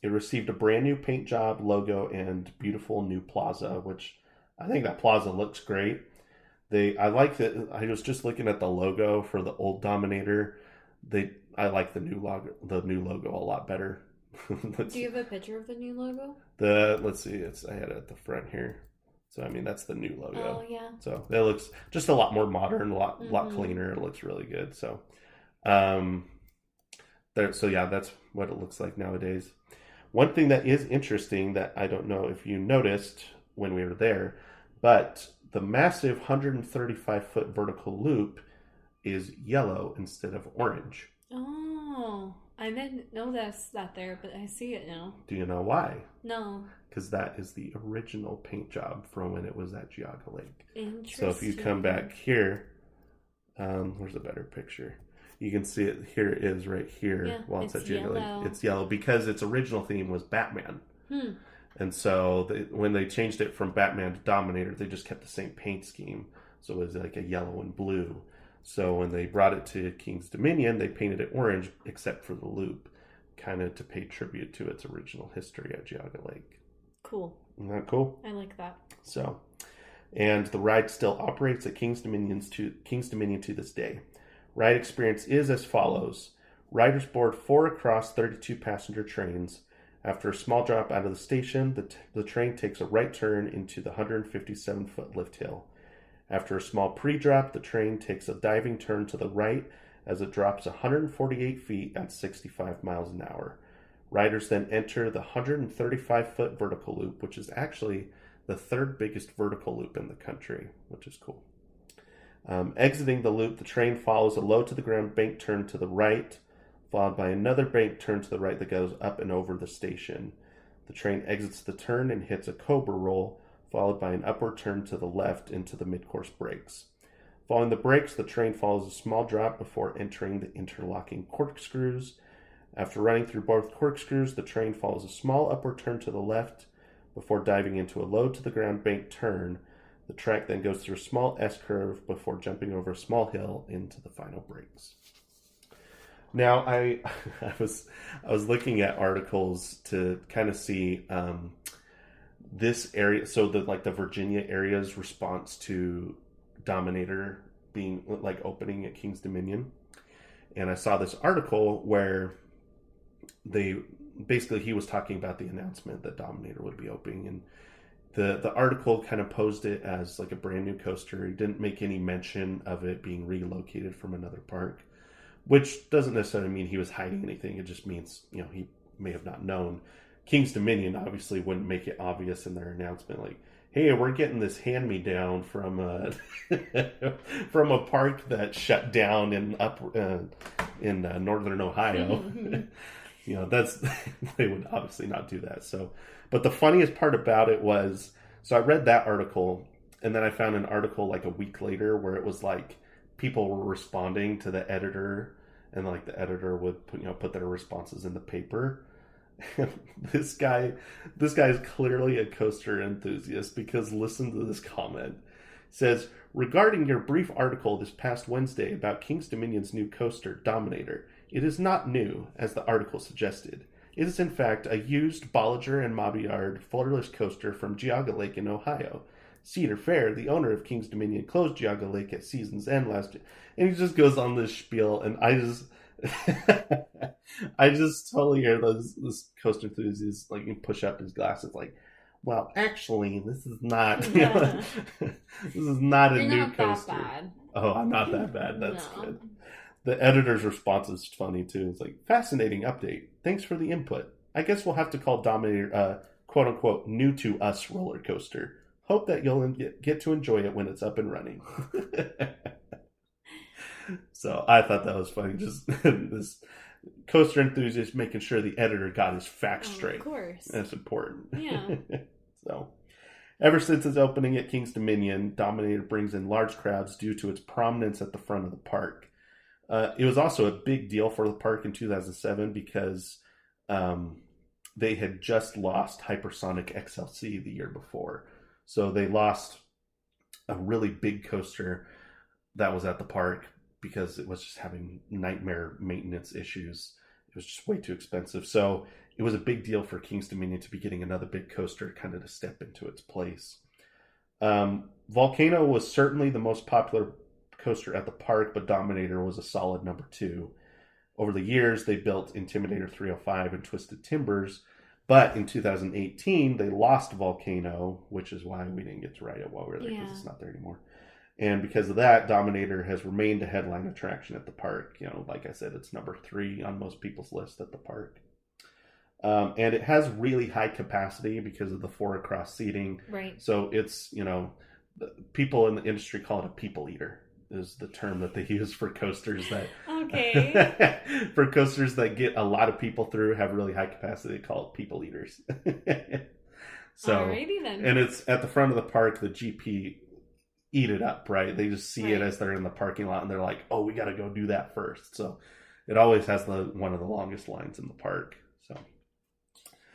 It received a brand new paint job, logo, and beautiful new plaza, which I think that plaza looks great. I like that. I was just looking at the logo for the old Dominator. I like the new logo a lot better. Do you have a picture of the new logo? Let's see. I had it at the front here. So I mean, that's the new logo. Oh yeah. So it looks just a lot more modern, a lot cleaner. It looks really good. So, so yeah, that's what it looks like nowadays. One thing that is interesting that I don't know if you noticed when we were there, but the massive 135-foot vertical loop is yellow instead of orange. Oh, I didn't know that's not there, but I see it now. Do you know why? No. Because that is the original paint job from when it was at Geauga Lake. Interesting. So if you come back here, where's a better picture? You can see it. Here it is right here. Yeah, while it's at yellow. Geauga Lake. It's yellow because its original theme was Batman. And so when they changed it from Batman to Dominator, they just kept the same paint scheme. So it was like a yellow and blue. So when they brought it to King's Dominion, they painted it orange except for the loop, kind of to pay tribute to its original history at Geauga Lake. Cool. Isn't that cool? I like that. So, and the ride still operates at King's Dominion to this day. Ride experience is as follows. Riders board 4 across 32 passenger trains. After a small drop out of the station, the train takes a right turn into the 157-foot lift hill. After a small pre-drop, the train takes a diving turn to the right as it drops 148 feet at 65 miles an hour. Riders then enter the 135-foot vertical loop, which is actually the 3rd biggest vertical loop in the country, which is cool. Exiting the loop, the train follows a low-to-the-ground bank turn to the right, followed by another bank turn to the right that goes up and over the station. The train exits the turn and hits a cobra roll, followed by an upward turn to the left into the mid-course brakes. Following the brakes, the train follows a small drop before entering the interlocking corkscrews. After running through both corkscrews, the train follows a small upward turn to the left before diving into a low-to-the-ground bank turn. The track then goes through a small S-curve before jumping over a small hill into the final brakes. Now, I was looking at articles to kind of see this area, so the Virginia area's response to Dominator being opening at King's Dominion, and I saw this article where he was talking about the announcement that Dominator would be opening, and the article kind of posed it as like a brand new coaster. He didn't make any mention of it being relocated from another park, which doesn't necessarily mean he was hiding anything. It just means, he may have not known. King's Dominion obviously wouldn't make it obvious in their announcement, like, hey, we're getting this hand-me-down from from a park that shut down in northern Ohio. That's they would obviously not do that. So, but the funniest part about it was, so I read that article, and then I found an article like a week later where it was like people were responding to the editor, and like the editor would put their responses in the paper. this guy is clearly a coaster enthusiast, because listen to this comment. It says, regarding your brief article this past Wednesday about King's Dominion's new coaster, Dominator, it is not new, as the article suggested. It is in fact a used Bollinger and Mabillard floorless coaster from Geauga Lake in Ohio. Cedar Fair, the owner of King's Dominion, closed Geauga Lake at season's end last year. And he just goes on this spiel, and I just I just totally hear this coaster enthusiast like push up his glasses like, well, actually, this is not this is not a You're new not coaster. that bad. Oh, I'm not that bad. That's No. good. The editor's response is funny too. It's like, fascinating update. Thanks for the input. I guess we'll have to call Dominator quote unquote new to us roller coaster. Hope that you'll get to enjoy it when it's up and running. So I thought that was funny. Just this coaster enthusiast making sure the editor got his facts straight. Of course. That's important. Yeah. So, ever since its opening at King's Dominion, Dominator brings in large crowds due to its prominence at the front of the park. It was also a big deal for the park in 2007 because they had just lost Hypersonic XLC the year before. So they lost a really big coaster that was at the park because it was just having nightmare maintenance issues. It was just way too expensive. So it was a big deal for King's Dominion to be getting another big coaster kind of to step into its place. Volcano was certainly the most popular coaster at the park, but Dominator was a solid number 2. Over the years, they built Intimidator 305 and Twisted Timbers, but in 2018, they lost Volcano, which is why we didn't get to ride it while we were there, because it's not there anymore. And because of that, Dominator has remained a headline attraction at the park. You know, like I said, it's number 3 on most people's list at the park. And it has really high capacity because of the 4-across seating. Right. So it's, people in the industry call it a people eater, is the term that they use for coasters that Okay. for coasters that get a lot of people through, have really high capacity, called people eaters. So, alrighty then. and it's at the front of the park, the GP eat it up, right? They just see it as they're in the parking lot and they're like, oh, we got to go do that first. So it always has one of the longest lines in the park. So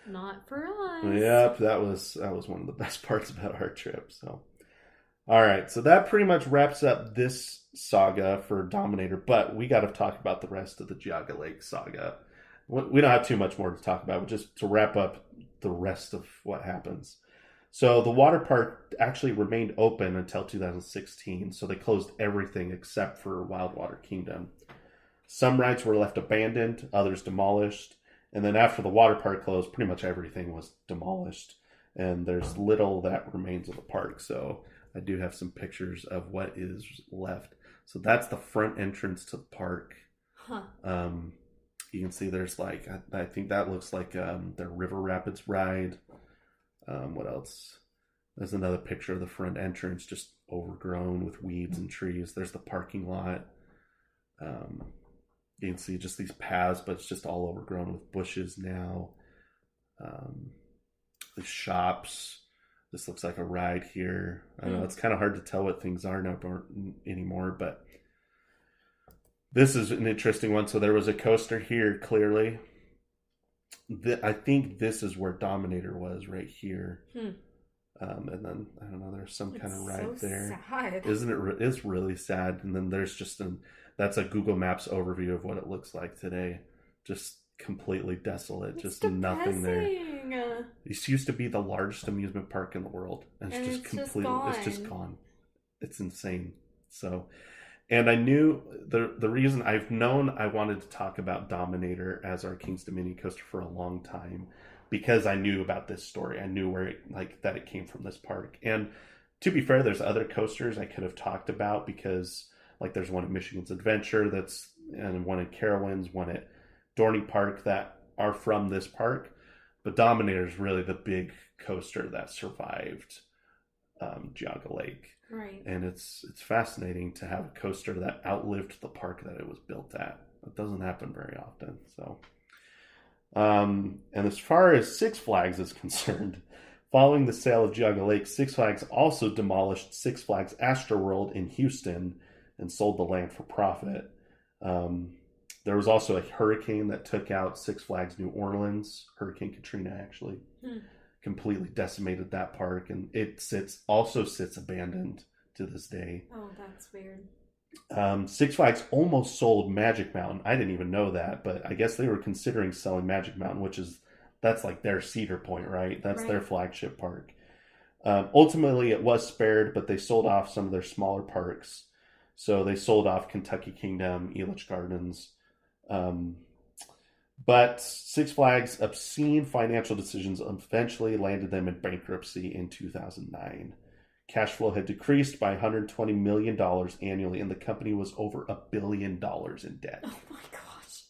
not for us. Yep, that was one of the best parts about our trip. So all right, so that pretty much wraps up this saga for Dominator, but we got to talk about the rest of the Geauga Lake saga. We don't have too much more to talk about, but just to wrap up the rest of what happens. So the water park actually remained open until 2016, so they closed everything except for Wildwater Kingdom. Some rides were left abandoned, others demolished, and then after the water park closed, pretty much everything was demolished, and there's little that remains of the park. So I do have some pictures of what is left. So that's the front entrance to the park. Huh. You can see there's like, I think that looks like their River Rapids ride. What else? There's another picture of the front entrance, just overgrown with weeds and trees. There's the parking lot. You can see just these paths, but it's just all overgrown with bushes now. The shops. This looks like a ride here. I know it's kind of hard to tell what things are now anymore, but this is an interesting one. So there was a coaster here, clearly. I think this is where Dominator was, right here. And then, I don't know, there's some kind of ride so there. Sad. Isn't it? It's really sad. And then there's just that's a Google Maps overview of what it looks like today. Just completely desolate. It's just nothing there. depressing. This used to be the largest amusement park in the world, and it's just completely, it's just gone. It's insane. So, and I knew the reason I've known I wanted to talk about Dominator as our King's Dominion coaster for a long time, because I knew about this story. I knew where that it came from, this park. And to be fair, there's other coasters I could have talked about, because like there's one at Michigan's Adventure and one at Carowinds, one at Dorney Park that are from this park. But Dominator is really the big coaster that survived Geauga Lake. Right. And it's fascinating to have a coaster that outlived the park that it was built at. It doesn't happen very often. So, and as far as Six Flags is concerned, following the sale of Geauga Lake, Six Flags also demolished Six Flags Astroworld in Houston and sold the land for profit. There was also a hurricane that took out Six Flags New Orleans. Hurricane Katrina actually completely decimated that park, and it also sits abandoned to this day. Oh, that's weird. Six Flags almost sold Magic Mountain. I didn't even know that, but I guess they were considering selling Magic Mountain, that's like their Cedar Point, right? That's their flagship park. Ultimately, it was spared, but they sold off some of their smaller parks. So they sold off Kentucky Kingdom, Elitch Gardens. But Six Flags' obscene financial decisions eventually landed them in bankruptcy in 2009. Cash flow had decreased by $120 million annually, and the company was over $1 billion in debt. Oh my gosh.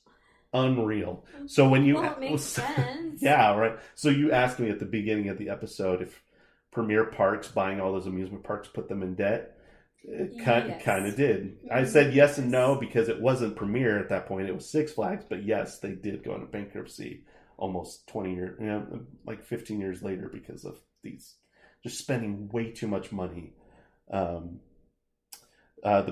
Unreal. So when you... Well, it makes sense. Yeah, right. So you asked me at the beginning of the episode if Premier Parks, buying all those amusement parks, put them in debt. It kind of did. I said yes and no because it wasn't Premier at that point. It was Six Flags. But yes, they did go into bankruptcy almost 20 years, like 15 years later because of these... just spending way too much money. The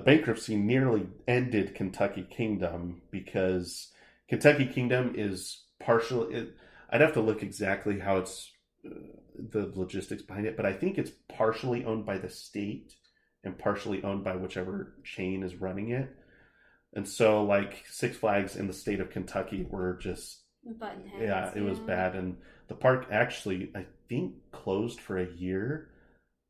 bankruptcy nearly ended Kentucky Kingdom because Kentucky Kingdom is partially... I'd have to look exactly how it's... the logistics behind it, but I think it's partially owned by the state and partially owned by whichever chain is running it. And so, like, Six Flags in the state of Kentucky were just... button heads. Yeah, it was bad. And the park actually, I think, closed for a year,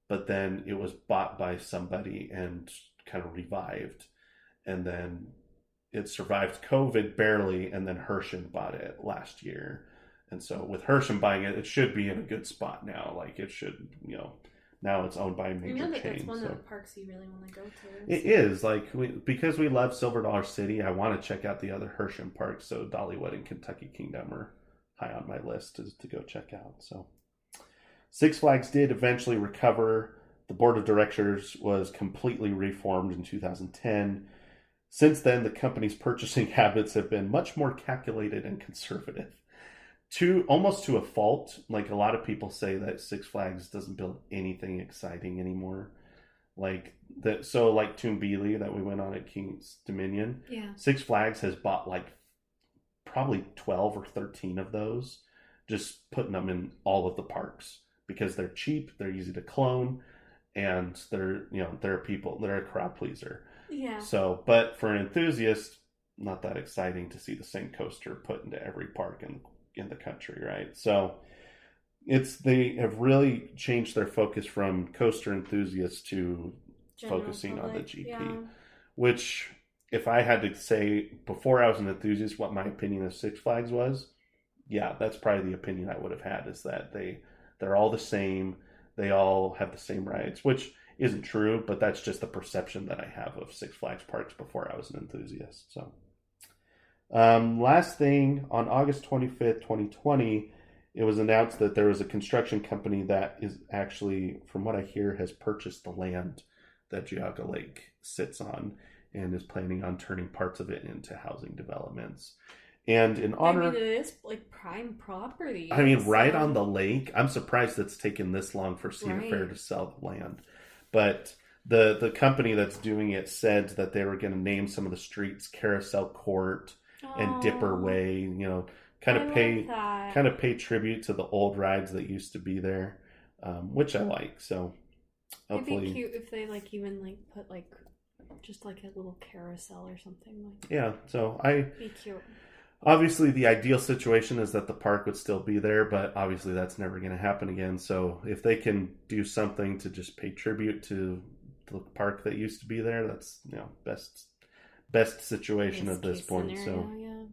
but then it was bought by somebody and kind of revived. And then it survived COVID barely, and then Hersham bought it last year. And so with Hersham buying it, it should be in a good spot now. Like, it should, now it's owned by a major chain. That's one of the parks you really want to go to. It is. Like, because we love Silver Dollar City, I want to check out the other Hersham parks. So Dollywood and Kentucky Kingdom are high on my list to go check out. So Six Flags did eventually recover. The board of directors was completely reformed in 2010. Since then, the company's purchasing habits have been much more calculated and conservative. Almost to a fault. Like, a lot of people say that Six Flags doesn't build anything exciting anymore. Like Toonbeely that we went on at King's Dominion. Yeah. Six Flags has bought like probably 12 or 13 of those, just putting them in all of the parks because they're cheap, they're easy to clone, and they're a crowd pleaser. Yeah. So, but for an enthusiast, not that exciting to see the same coaster put into every park in the country, right? So they have really changed their focus from coaster enthusiasts to focusing on the GP, which, if I had to say before I was an enthusiast what my opinion of Six Flags was, yeah, that's probably the opinion I would have had, is that they're all the same, they all have the same rides, which isn't true, but that's just the perception that I have of Six Flags parks before I was an enthusiast. So last thing, on August 25th, 2020, it was announced that there was a construction company that is actually, from what I hear, has purchased the land that Geauga Lake sits on and is planning on turning parts of it into housing developments. And in honor... it is like prime property. I mean, right on the lake. I'm surprised it's taken this long for Cedar Fair to sell the land. But the company that's doing it said that they were going to name some of the streets Carousel Court and Dipper Way, kind of pay tribute to the old rides that used to be there, which I like. So hopefully, it'd be cute if they even put just a little carousel or something . Yeah, so be cute. Obviously, the ideal situation is that the park would still be there, but obviously that's never going to happen again. So if they can do something to just pay tribute to the park that used to be there, that's best situation at this point. Scenario,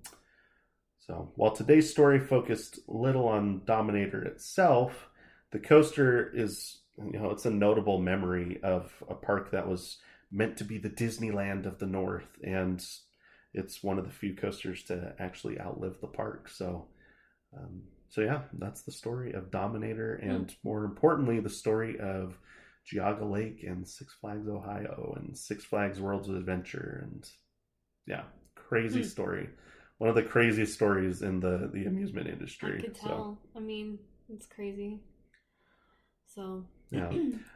So while today's story focused little on Dominator itself, the coaster is, it's a notable memory of a park that was meant to be the Disneyland of the North, and it's one of the few coasters to actually outlive the park. So yeah, that's the story of Dominator, and more importantly, the story of Geauga Lake and Six Flags Ohio and Six Flags Worlds of Adventure, and yeah, crazy story. One of the craziest stories in the amusement industry. I could tell. So. I mean, it's crazy. So yeah,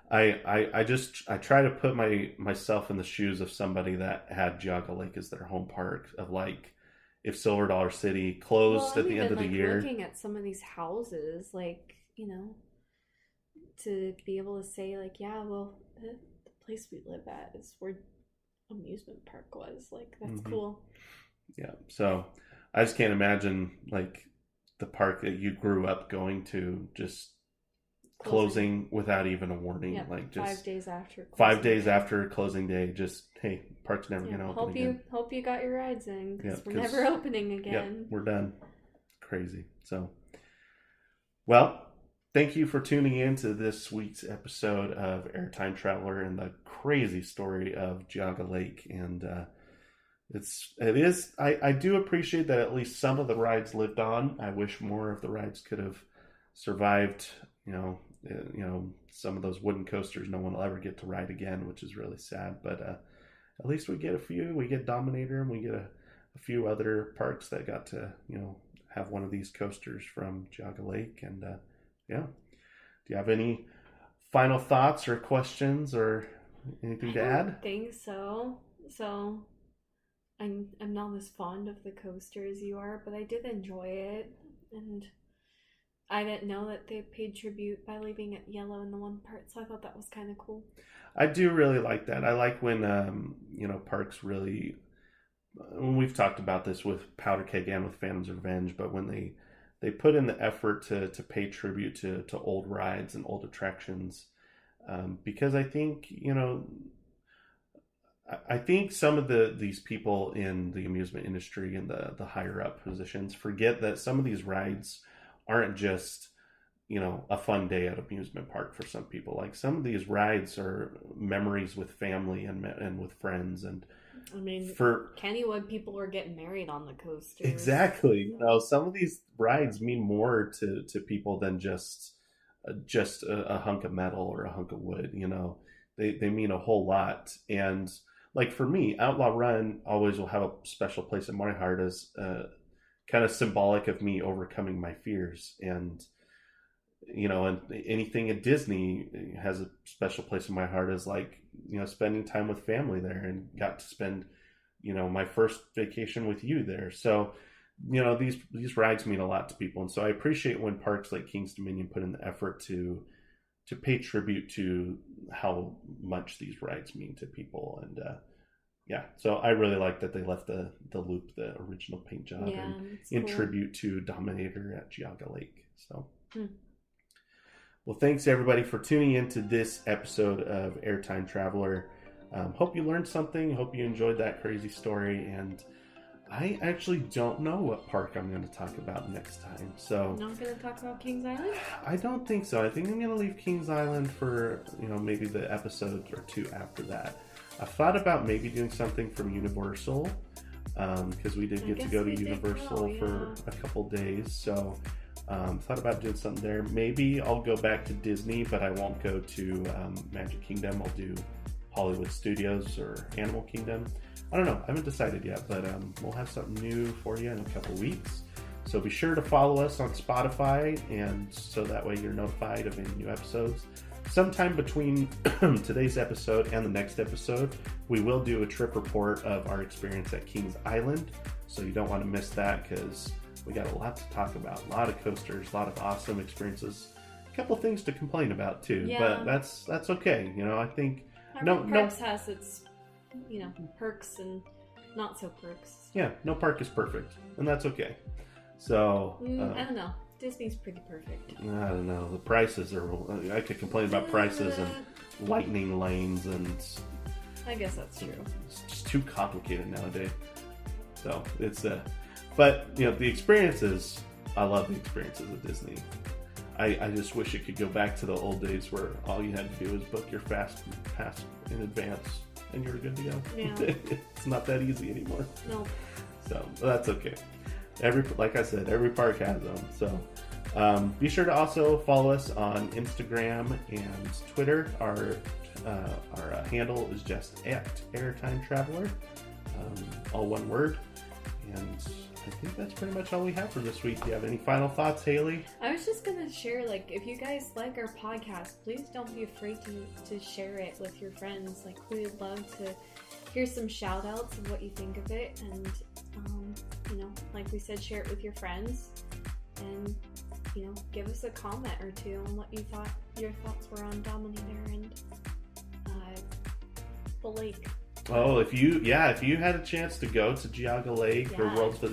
I try to put myself in the shoes of somebody that had Geauga Lake as their home park, of if Silver Dollar City closed at the end of the year. Looking at some of these houses, like, you know, to be able to say, like, yeah, well, the place we live at is where amusement park was. Like, that's cool. Yeah. So I just can't imagine, like, the park that you grew up going to just closing without even a warning. Yep, like just 5 days after. 5 days after closing day, just, hey, park's never going to open again. Hope you got your rides in, because we're never opening again. Yep, we're done. Crazy. So, well, thank you for tuning in to this week's episode of Airtime Traveler and the crazy story of Geauga Lake. And I do appreciate that at least some of the rides lived on. I wish more of the rides could have survived. You know, some of those wooden coasters no one will ever get to ride again, which is really sad. But at least we get a few. We get Dominator, and we get a few other parks that got to, you know, have one of these coasters from Geauga Lake. And yeah, do you have any final thoughts or questions or anything to add? I don't think so. So I'm not as fond of the coaster as you are, but I did enjoy it, and I didn't know that they paid tribute by leaving it yellow in the one part, so I thought that was kind of cool. I do really like that. I like when, you know, parks really, we've talked about this with Powder Keg and with Phantom's Revenge, but when they put in the effort to pay tribute to old rides and old attractions, because I think, you know, I think some of these people in the amusement industry and the higher up positions forget that some of these rides aren't just, you know, a fun day at amusement park for some people. Like, some of these rides are memories with family and with friends. And I mean, for Kennywood, people were getting married on the coaster. Exactly. You know, some of these rides mean more to people than just a hunk of metal or a hunk of wood. You know, they mean a whole lot. And like, for me, Outlaw Run always will have a special place in my heart as kind of symbolic of me overcoming my fears. And, you know, and anything at Disney has a special place in my heart as, like, you know, spending time with family there, and got to spend, you know, my first vacation with you there. So, you know, these rides mean a lot to people. And so I appreciate when parks like King's Dominion put in the effort to pay tribute to how much these rides mean to people. And yeah, so I really like that they left the loop, the original paint job, in tribute to Dominator at Geauga Lake. So, well, thanks everybody for tuning in to this episode of Airtime Traveler. Hope you learned something. Hope you enjoyed that crazy story. And I actually don't know what park I'm going to talk about next time. So, not going to talk about Kings Island? I don't think so. I think I'm going to leave Kings Island for, you know, maybe the episode or two after that. I thought about maybe doing something from Universal, because we did get to go to Universal for a couple days. So thought about doing something there. Maybe I'll go back to Disney, but I won't go to Magic Kingdom. I'll do Hollywood Studios or Animal Kingdom. I don't know. I haven't decided yet, but we'll have something new for you in a couple weeks. So be sure to follow us on Spotify, and so that way you're notified of any new episodes. Sometime between today's episode and the next episode, we will do a trip report of our experience at Kings Island. So you don't want to miss that, because we got a lot to talk about. A lot of coasters, a lot of awesome experiences. A couple things to complain about too, but that's okay. You know, I think parks has its, you know, perks and not so perks. Yeah, no park is perfect, and that's okay. So I don't know. Disney's pretty perfect. I don't know. The prices are. I could complain about prices and lightning lanes, and I guess that's true. It's just too complicated nowadays. So it's but you know, the experiences. I love the experiences at Disney. I just wish it could go back to the old days where all you had to do was book your fast pass in advance and you're good to go. Yeah. It's not that easy anymore. No. So that's okay. Like I said, every park has them. So be sure to also follow us on Instagram and Twitter. Our handle is just @Airtime Traveler, all one word. And I think that's pretty much all we have for this week. Do you have any final thoughts, Haley? I was just gonna share, like, if you guys like our podcast, please don't be afraid to share it with your friends. Like, we would love to hear some shout outs of what you think of it, and Like we said, share it with your friends, and give us a comment or two on what your thoughts were on Dominator and the lake. Oh, if you had a chance to go to Geauga Lake or Yeah. Worlds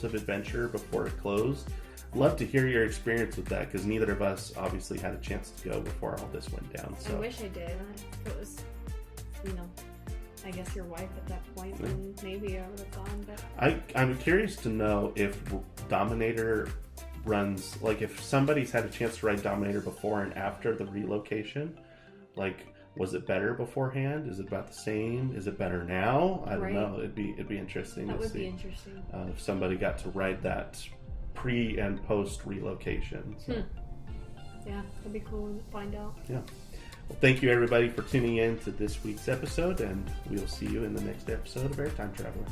of Adventure before it closed, love to hear your experience with that, because neither of us obviously had a chance to go before all this went down. So I wish I did. If it was, I guess your wife at that point, then maybe I would have gone. But I'm curious to know if Dominator runs, like if somebody's had a chance to ride Dominator before and after the relocation, like was it better beforehand? Is it about the same? Is it better now? I don't know. It'd be interesting that to would see be interesting. If somebody got to ride that pre and post relocation. So. Yeah, that'd be cool to find out. Yeah. Well, thank you everybody for tuning in to this week's episode, and we'll see you in the next episode of Airtime Traveler.